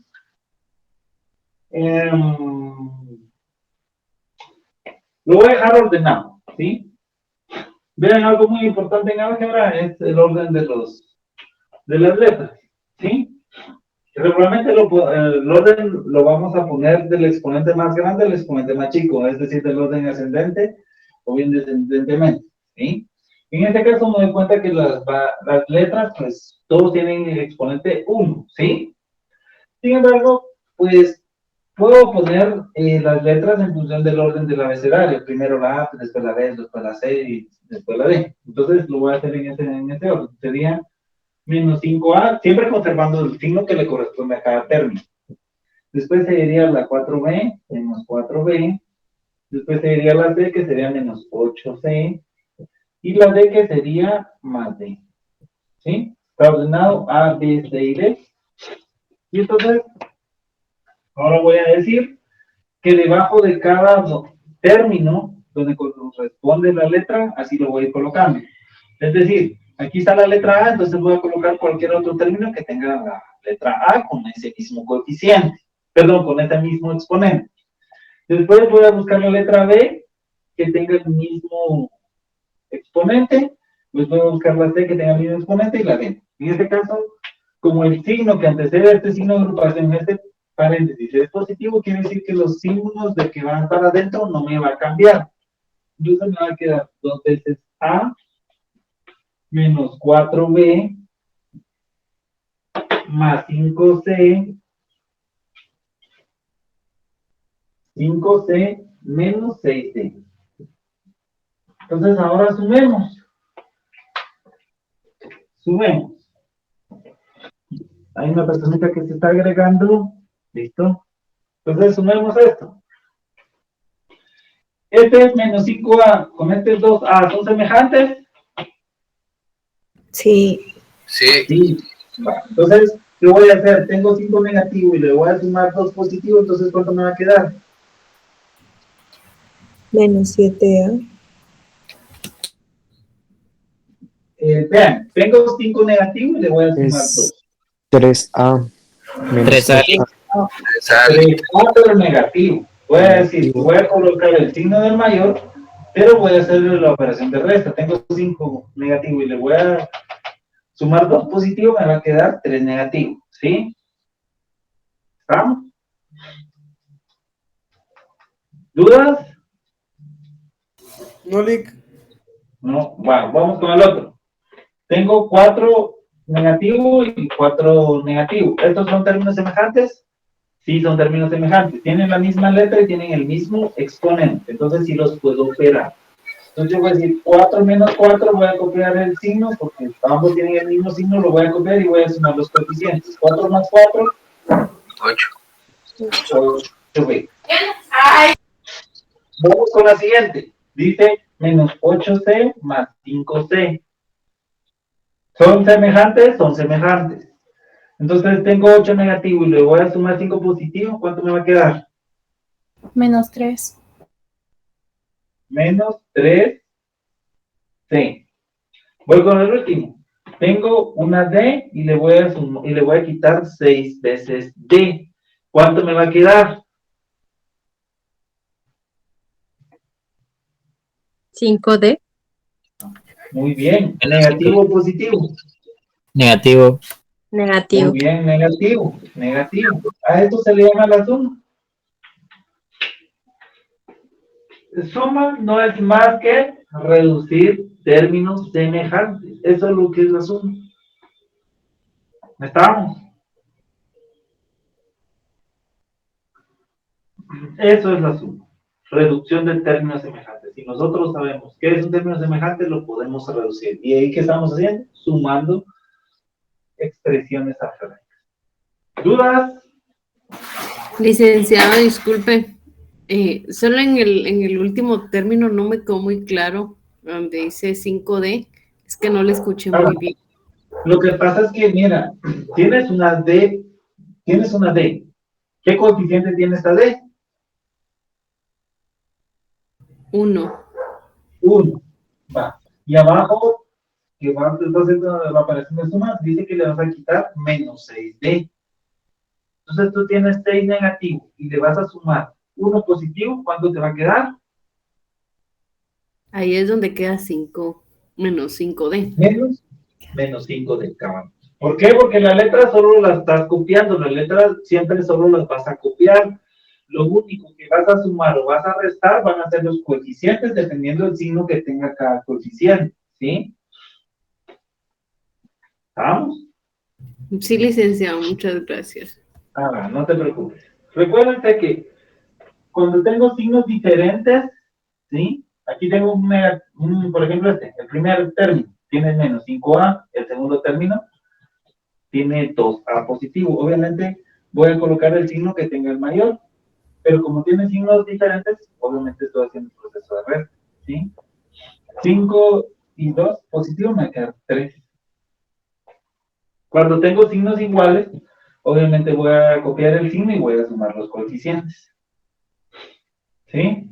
lo voy a dejar ordenado, ¿sí? Vean, algo muy importante en álgebra es el orden de las letras, ¿sí? Regularmente el orden lo vamos a poner del exponente más grande al exponente más chico, es decir, del orden ascendente o bien descendentemente, ¿sí? En este caso me doy cuenta que las letras, pues, todos tienen el exponente 1, ¿sí? Sin embargo, pues, puedo poner las letras en función del orden del abecedario. Primero la A, después la B, después la C y después la D. Entonces lo voy a hacer en ese orden. Sería menos 5A, siempre conservando el signo que le corresponde a cada término. Después sería la 4B, menos 4B. Después sería la C, que sería menos 8C. Y la D, que sería más D. ¿Sí? Está ordenado A, B, C y D. Y entonces, ahora voy a decir que debajo de cada término, donde corresponde la letra, así lo voy a ir colocando. Es decir, aquí está la letra A, entonces voy a colocar cualquier otro término que tenga la letra A con ese mismo coeficiente, perdón, con ese mismo exponente. Después voy a buscar la letra B que tenga el mismo exponente, después voy a buscar la C que tenga el mismo exponente y la D. En este caso, como el signo que antecede a este signo de agrupación, este paréntesis es positivo, quiere decir que los signos de que van para adentro no me va a cambiar. Entonces me va a quedar 2 veces A menos 4B más 5C menos 6D. Entonces ahora sumemos. Sumemos. Hay una personita que se está agregando. ¿Listo? Entonces sumemos esto. Este es menos 5A con este es 2A. ¿Son semejantes? Sí. Sí. Sí. Bueno, entonces, ¿qué voy a hacer? Tengo 5 negativo y le voy a sumar 2 positivo, entonces ¿cuánto me va a quedar? Menos 7A. Vean, tengo 5 negativo y le voy a sumar 2. Es 3A menos 3A. 3A. 3A, pero negativo. Voy a decir, voy a colocar el signo del mayor, pero voy a hacer la operación de resta. Tengo 5 negativo y le voy a sumar 2 positivo, me va a quedar 3 negativo. ¿Sí? ¿Estamos? ¿Dudas? No, Lick. No. Bueno, vamos con el otro. Tengo 4 negativo y 4 negativo. ¿Estos son términos semejantes? Sí, son términos semejantes. Tienen la misma letra y tienen el mismo exponente. Entonces sí los puedo operar. Entonces yo voy a decir 4 menos 4, voy a copiar el signo, porque ambos tienen el mismo signo, lo voy a copiar y voy a sumar los coeficientes. 4 más 4, 8. 8b. Vamos con la siguiente. Dice menos 8c más 5c. ¿Son semejantes? Son semejantes. Entonces tengo 8 negativo y le voy a sumar 5 positivo. ¿Cuánto me va a quedar? Menos 3. Menos 3c. Voy con el último. Tengo una d y le voy a quitar 6 veces d. ¿Cuánto me va a quedar? 5D. Muy bien. ¿Negativo o positivo? Negativo. Negativo. Muy bien, negativo. Negativo. A esto se le llama la suma. Suma no es más que reducir términos semejantes. Eso es lo que es la suma. ¿Estamos? Eso es la suma. Reducción de términos semejantes. Si nosotros sabemos qué es un término semejante, lo podemos reducir. ¿Y ahí qué estamos haciendo? Sumando expresiones algebraicas. ¿Dudas? Licenciado, disculpe. Solo en el último término no me quedó muy claro, donde dice 5D. Es que no le escuché muy bien. Lo que pasa es que, mira, tienes una D. ¿Qué coeficiente tiene esta D? 1. 1. Va. Y abajo, que va, entonces va apareciendo suma, dice que le vas a quitar menos 6D. Entonces tú tienes 6 negativo y le vas a sumar 1 positivo, ¿cuánto te va a quedar? Ahí es donde queda 5 menos 5D. Menos 5D, cabrón. ¿Por qué? Porque la letra solo la estás copiando, las letras siempre solo las vas a copiar. Lo único que vas a sumar o vas a restar van a ser los coeficientes dependiendo del signo que tenga cada coeficiente, ¿sí? ¿Estamos? Sí, licenciado, muchas gracias. No te preocupes. Recuérdense que cuando tengo signos diferentes, ¿sí? Aquí tengo por ejemplo, el primer término tiene menos 5A, el segundo término tiene 2A positivo. Obviamente voy a colocar el signo que tenga el mayor, pero como tiene signos diferentes, obviamente estoy haciendo el proceso de resta, ¿sí? 5 y 2 positivo me queda 3. Cuando tengo signos iguales, obviamente voy a copiar el signo y voy a sumar los coeficientes. ¿Sí?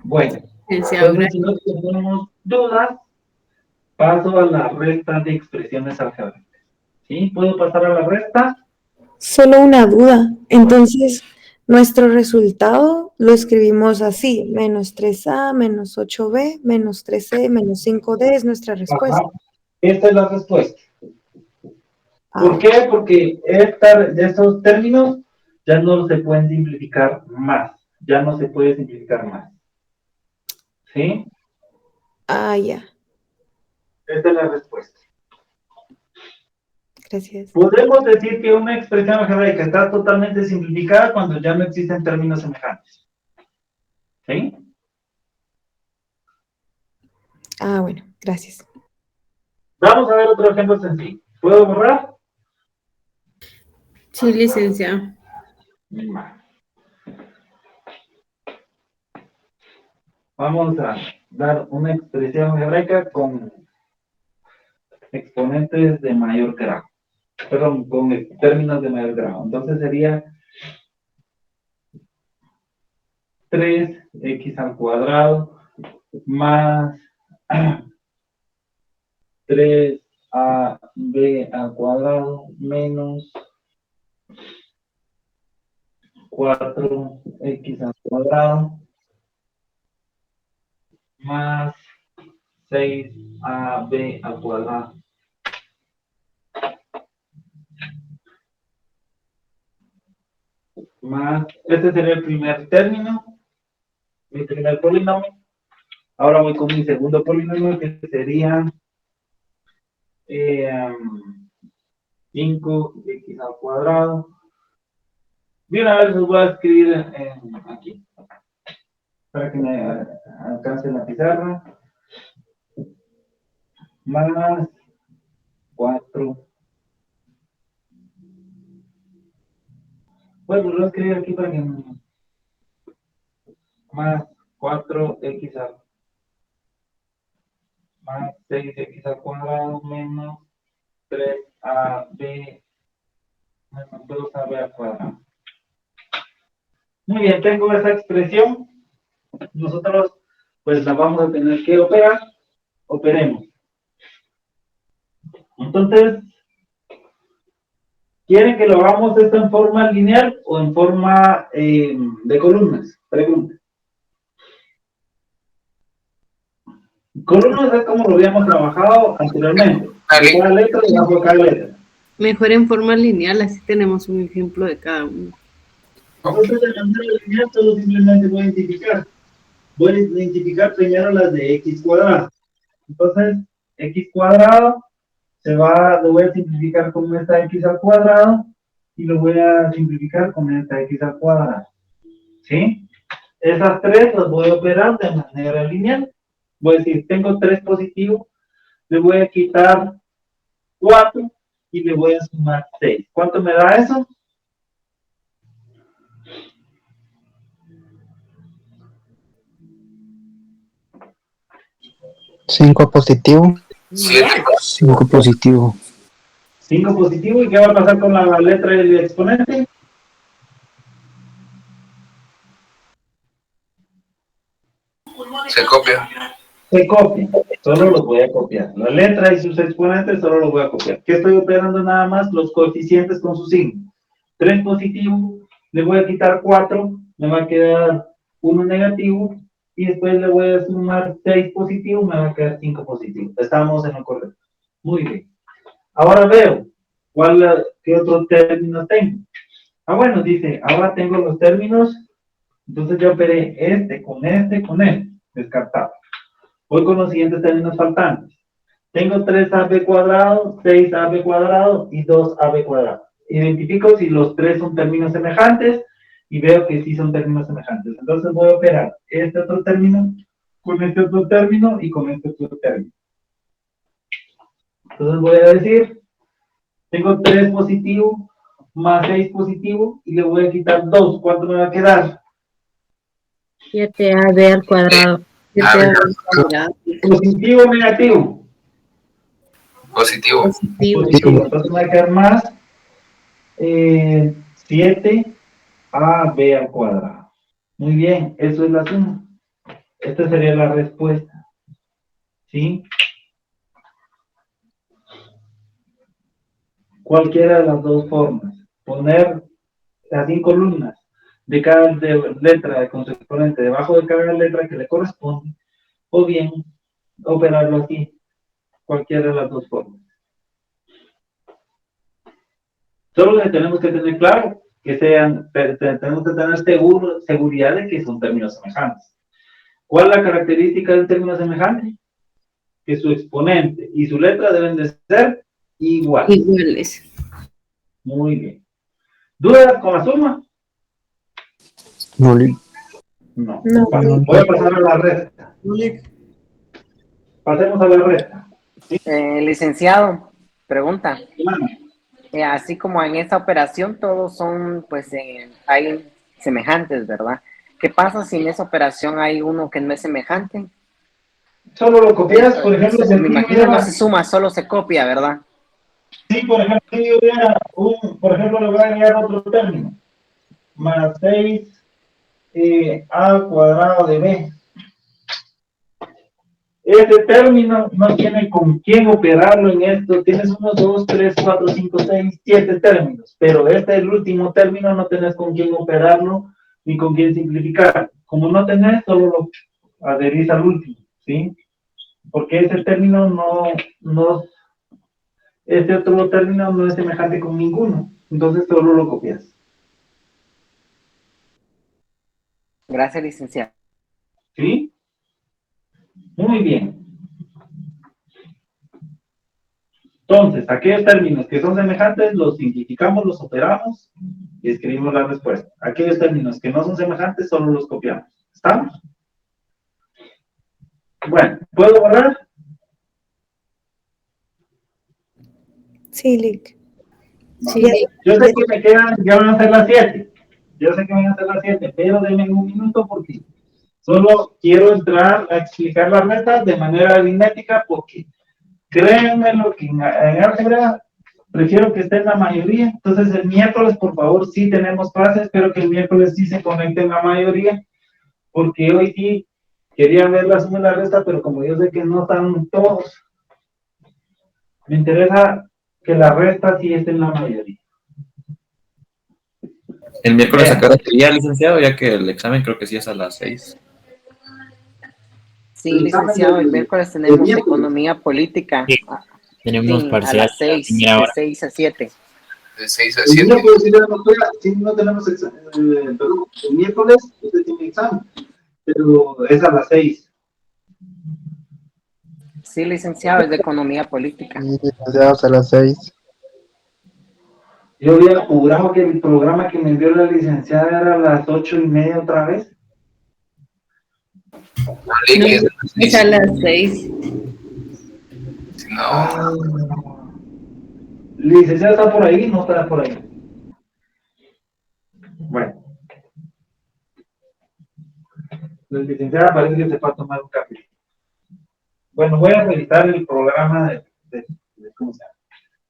Bueno, entonces si no tenemos dudas, paso a la resta de expresiones algebraicas. ¿Sí? ¿Puedo pasar a la resta? Solo una duda. Entonces, nuestro resultado lo escribimos así: menos 3A, menos 8B, menos 3C, menos 5D es nuestra respuesta. Ajá. Esta es la respuesta. Ah, ¿Por qué? Porque estos términos ya no se pueden simplificar más. Ya no se puede simplificar más. ¿Sí? ya. Esta es la respuesta. Gracias. Podemos decir que una expresión algebraica está totalmente simplificada cuando ya no existen términos semejantes. ¿Sí? Bueno, gracias. Vamos a ver otro ejemplo sencillo. ¿Puedo borrar? Sí, licenciado. Vamos a dar una expresión algebraica con exponentes de mayor grado. Perdón, con términos de mayor grado. Entonces sería 3x al cuadrado más 3ab al cuadrado menos 4x al cuadrado más 6ab al cuadrado. Más, este sería el primer término, mi primer polinomio. Ahora voy con mi segundo polinomio, que sería 5x al cuadrado. De una vez los voy a escribir aquí, para que me alcance la pizarra. Más 4. Bueno, lo voy a escribir aquí para que más 4x al más 6x al cuadrado menos 3ab menos 2ab al cuadrado. Muy bien, tengo esa expresión. Nosotros pues la vamos a tener que operar. Operemos. Entonces, ¿quieren que lo hagamos esto en forma lineal o en forma de columnas? Pregunta. Columnas es como lo habíamos trabajado anteriormente. Vale. Cada letra y bajo cada letra. Mejor en forma lineal, así tenemos un ejemplo de cada uno. Entonces, de manera lineal, solo simplemente voy a identificar. Voy a identificar primero las de x cuadrado. Entonces, x cuadrado lo voy a simplificar con esta x al cuadrado y lo voy a simplificar con esta x al cuadrado. ¿Sí? Esas tres las voy a operar de manera lineal. Voy a decir, tengo 3 positivos, le voy a quitar 4 y le voy a sumar 6. ¿Cuánto me da eso? 5 positivo. 7. 5 positivo. 5 positivo. ¿Y qué va a pasar con la letra del exponente? Se copia. Se copia. Solo los voy a copiar. La letra y sus exponentes solo los voy a copiar. ¿Qué estoy operando nada más? Los coeficientes con su signo. 3 positivo, le voy a quitar 4, me va a quedar 1 negativo, y después le voy a sumar 6 positivo, me va a quedar 5 positivo. Estamos en lo correcto. Muy bien. Ahora veo, ¿qué otros términos tengo? Bueno, dice, ahora tengo los términos, entonces yo operé con este, descartado. Voy con los siguientes términos faltantes. Tengo 3ab cuadrado, 6ab cuadrado y 2ab cuadrado. Identifico si los tres son términos semejantes y veo que sí son términos semejantes. Entonces voy a operar este otro término con este otro término y con este otro término. Entonces voy a decir, tengo 3 positivo más 6 positivo y le voy a quitar 2. ¿Cuánto me va a quedar? 7ab al cuadrado. 7ab al cuadrado. Positivo o negativo. Positivo. Positivo. Entonces me va a quedar más 7ab al cuadrado. Muy bien, eso es la suma. Esta sería la respuesta. ¿Sí? Cualquiera de las dos formas. Poner así columnas de cada letra con su exponente debajo de cada letra que le corresponde, o bien operarlo así. Cualquiera de las dos formas. Solo que tenemos que tener claro que tenemos que tener seguridad de que son términos semejantes. ¿Cuál es la característica del término semejante? Que su exponente y su letra deben de ser iguales. Iguales. Muy bien. ¿Dudas con la suma? No, No. No. Voy a pasar a la resta. Pasemos a la resta. Licenciado, pregunta. Hermano, Así como en esta operación todos son, pues, hay semejantes, ¿verdad? ¿Qué pasa si en esa operación hay uno que no es semejante? solo lo copias, por ejemplo, si Me imagino no se suma, solo se copia, ¿verdad? Sí, por ejemplo, si yo hubiera por ejemplo, le voy a agregar otro término. Más 6 al cuadrado de b. Este término no tiene con quién operarlo en esto. Tienes 1, 2, 3, 4, 5, 6, 7 términos. Pero este es el último término, no tenés con quién operarlo ni con quién simplificar. Como no tenés, solo lo adherís al último, ¿sí? Porque ese término este otro término no es semejante con ninguno. Entonces solo lo copias. Gracias, licenciado. ¿Sí? Muy bien. Entonces, aquellos términos que son semejantes los simplificamos, los operamos y escribimos la respuesta. Aquellos términos que no son semejantes solo los copiamos. ¿Estamos? Bueno, ¿puedo borrar? Sí, Lick. Sí. Yo sé que me quedan, ya van a ser las 7. Yo sé que van a ser las 7, pero denme un minuto porque solo quiero entrar a explicar la resta de manera aritmética porque créanme lo que en álgebra prefiero que esté en la mayoría. Entonces el miércoles, por favor, sí tenemos clases. Espero que el miércoles sí se conecten la mayoría, porque hoy sí quería ver la suma y la resta, pero como yo sé que no están todos, me interesa que la resta sí esté en la mayoría. El miércoles acá sería, licenciado, ya que el examen creo que sí es a las 6. Sí, El examen licenciado, el del- miércoles del tenemos miércoles. economía política. Sí, tenemos Sí, a parcial las 6, primera de hora. 6 a 7. De 6 a El 7. miércoles sí no tenemos examen, perdón, el miércoles usted tiene examen, pero es a las 6. Sí, licenciado, es de economía política. Y licenciados a las 6. Yo había jurado que el programa que me envió la licenciada era a las 8:30 otra vez. No, Lick, No, es a las 6. No, Licenciada está por ahí, no está por ahí. Bueno. La licenciada parece que se fue a tomar un café. Bueno, voy a revisar el programa de ¿cómo se llama?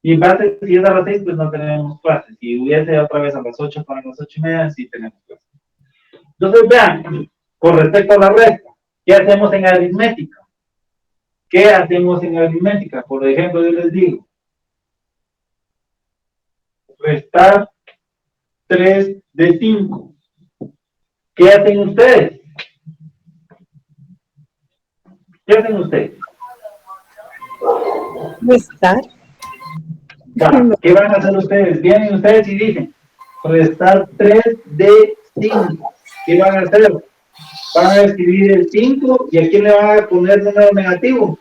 Y en base, si es a las 6, pues no tenemos clases. Si hubiese otra vez a las 8 para las 8:30, sí tenemos clases. Entonces, vean, con respecto a la resta, ¿qué hacemos en aritmética? ¿Qué hacemos en aritmética? Por ejemplo, yo les digo, restar 3 de 5. ¿Qué hacen ustedes? ¿Qué hacen ustedes? Restar. ¿Qué van a hacer ustedes? Vienen ustedes y dicen, restar 3 de 5. ¿Qué van a hacer? Van a escribir el 5 y aquí le van a poner número negativo.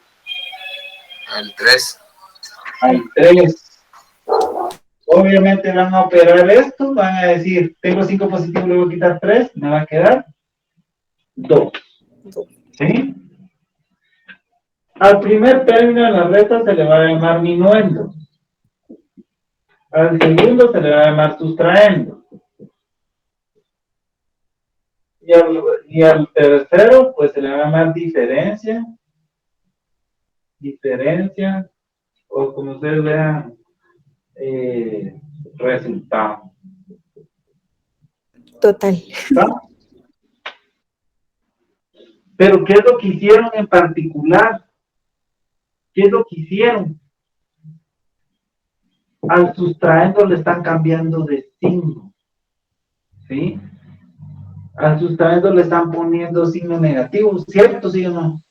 el 3. Al 3. Obviamente van a operar esto, van a decir, tengo 5 positivos, le voy a quitar 3, me va a quedar 2. ¿Sí? Al primer término de la resta se le va a llamar minuendo. Al segundo se le va a llamar sustraendo. Y al tercero, pues se le va a llamar diferencia. Diferencia, o como ustedes vean, resultado. Total. ¿Está? Pero ¿qué es lo que hicieron en particular? ¿Qué es lo que hicieron? Al sustraendo le están cambiando de signo. ¿Sí? Al sustraendo le están poniendo signo negativo, ¿cierto? ¿Sí o no?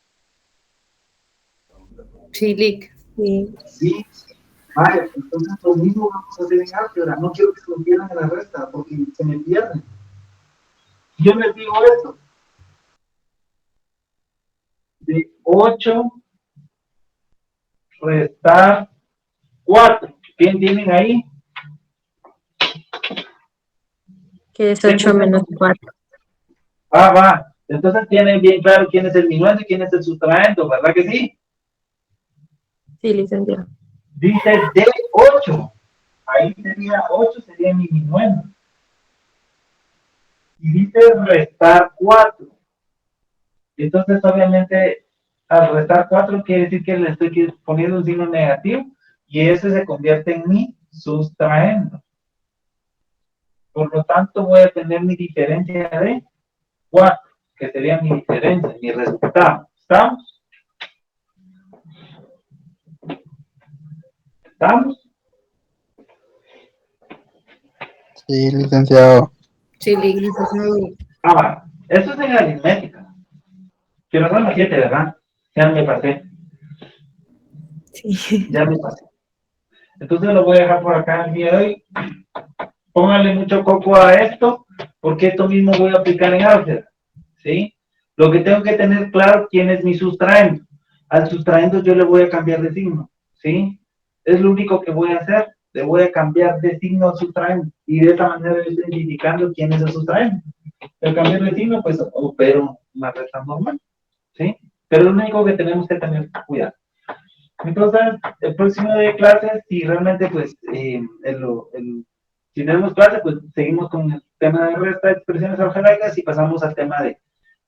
Sí, Lick. Sí. Sí. Vale, entonces lo mismo vamos a hacer en álgebra. No quiero que se lo pierdan en la resta, porque se me pierden. Yo les digo esto. De 8 restar 4. ¿Quién tienen ahí? Que es 8 menos 4. Ah, va. Entonces tienen bien claro quién es el minuendo y quién es el sustraendo, ¿verdad que sí? Sí, licenciado. Dice de 8. Ahí sería 8, sería mi minuendo. Y dice restar 4. Entonces, obviamente, al restar 4 quiere decir que le estoy poniendo un signo negativo y ese se convierte en mi sustraendo. Por lo tanto, voy a tener mi diferencia de 4, que sería mi diferencia, mi resultado. ¿Estamos? ¿Estamos? Sí, licenciado. Sí, Lick. Ah, va. Eso es en aritmética. Pero son las 7, ¿verdad? Ya me pasé. Sí. Ya me pasé. Entonces lo voy a dejar por acá el día de hoy. Pónganle mucho coco a esto, porque esto mismo voy a aplicar en álgebra. ¿Sí? Lo que tengo que tener claro quién es mi sustraendo. Al sustraendo yo le voy a cambiar de signo. ¿Sí? Es lo único que voy a hacer. Le voy a cambiar de signo al sustraendo. Y de esta manera estoy identificando quién es el sustraendo. El cambiar de signo, pues opero una resta normal. ¿Sí? Pero es lo único que tenemos que tener cuidado. Entonces, el próximo día de clases, si realmente, pues, si tenemos clase, pues seguimos con el tema de resta de expresiones algebraicas y pasamos al tema de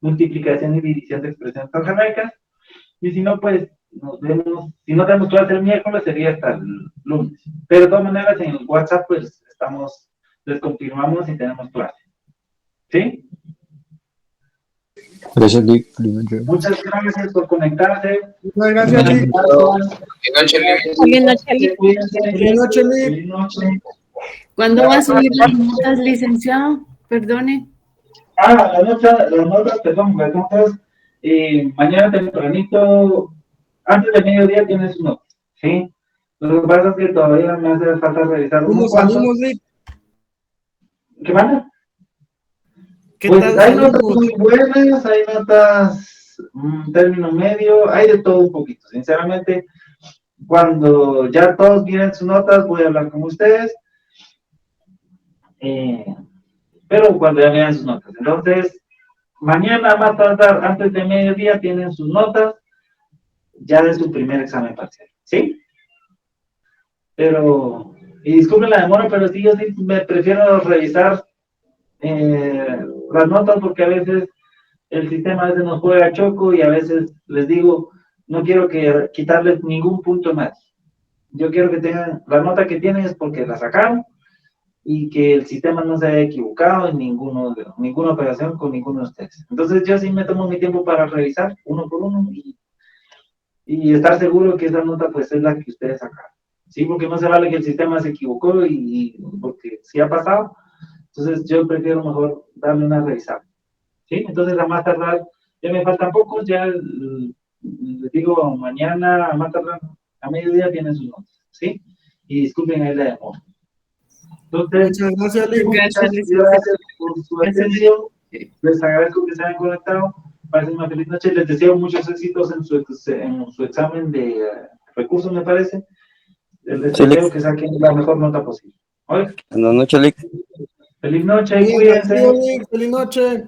multiplicación y división de expresiones algebraicas. Y si no, pues, nos vemos, si no tenemos clase el miércoles, sería hasta el lunes. Pero de todas maneras, en el WhatsApp, pues, les confirmamos si tenemos clase. ¿Sí? Gracias, Lick. Muchas gracias por conectarse. Muchas gracias, Lick. Buenas noches, Lick. Buenas noches, Lick. Buenas noches, Lick. Feliz noche. ¿Cuándo va a subir las notas, licenciado? Perdone. Las notas, perdón, las notas, mañana tempranito, antes de mediodía tienes sus notas, ¿sí? Lo que pasa es que todavía me hace falta revisar ¿Cómo unos cuantos. salimos, Lick? ¿Qué manda? ¿Qué Pues tal hay notas salimos? muy buenas, hay notas término medio, hay de todo un poquito. Sinceramente, cuando ya todos miren sus notas, voy a hablar con ustedes. Pero cuando ya vean sus notas. Entonces, mañana más tardar, antes de mediodía, tienen sus notas ya de su primer examen parcial, ¿sí? Pero, y disculpen la demora, pero sí, yo sí me prefiero revisar las notas porque a veces el sistema a veces nos juega choco y a veces les digo, no quiero quitarles ningún punto más. Yo quiero que tengan, la nota que tienen es porque la sacaron y que el sistema no se haya equivocado en ninguna operación con ninguno de ustedes. Entonces yo sí me tomo mi tiempo para revisar uno por uno y estar seguro que esa nota pues es la que ustedes sacaron. Sí, porque no se vale que el sistema se equivocó y porque sí ha pasado. Entonces yo prefiero mejor darle una revisada. ¿Sí? Entonces a más tardar, ya me faltan pocos, ya les digo, mañana a más tardar, a mediodía tienen sus notas. ¿Sí? Y disculpen ahí la demora. Entonces, Muchas gracias, Lick. Gracias, gracias por su Gracias, atención. Lick. Les agradezco que se hayan conectado. Pasen una feliz noche. Les deseo muchos éxitos en su examen de recursos, me parece. Les deseo que saquen la mejor nota posible. ¿Oye? Buenas noches, Lick. Feliz noche y Bien, cuídense. agradecido, Lick. Feliz noche.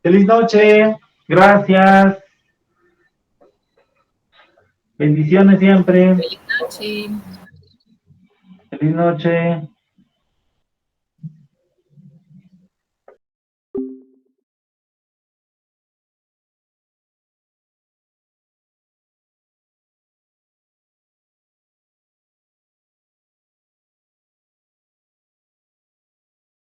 Feliz noche. Gracias. Bendiciones siempre. Sí. Feliz noche.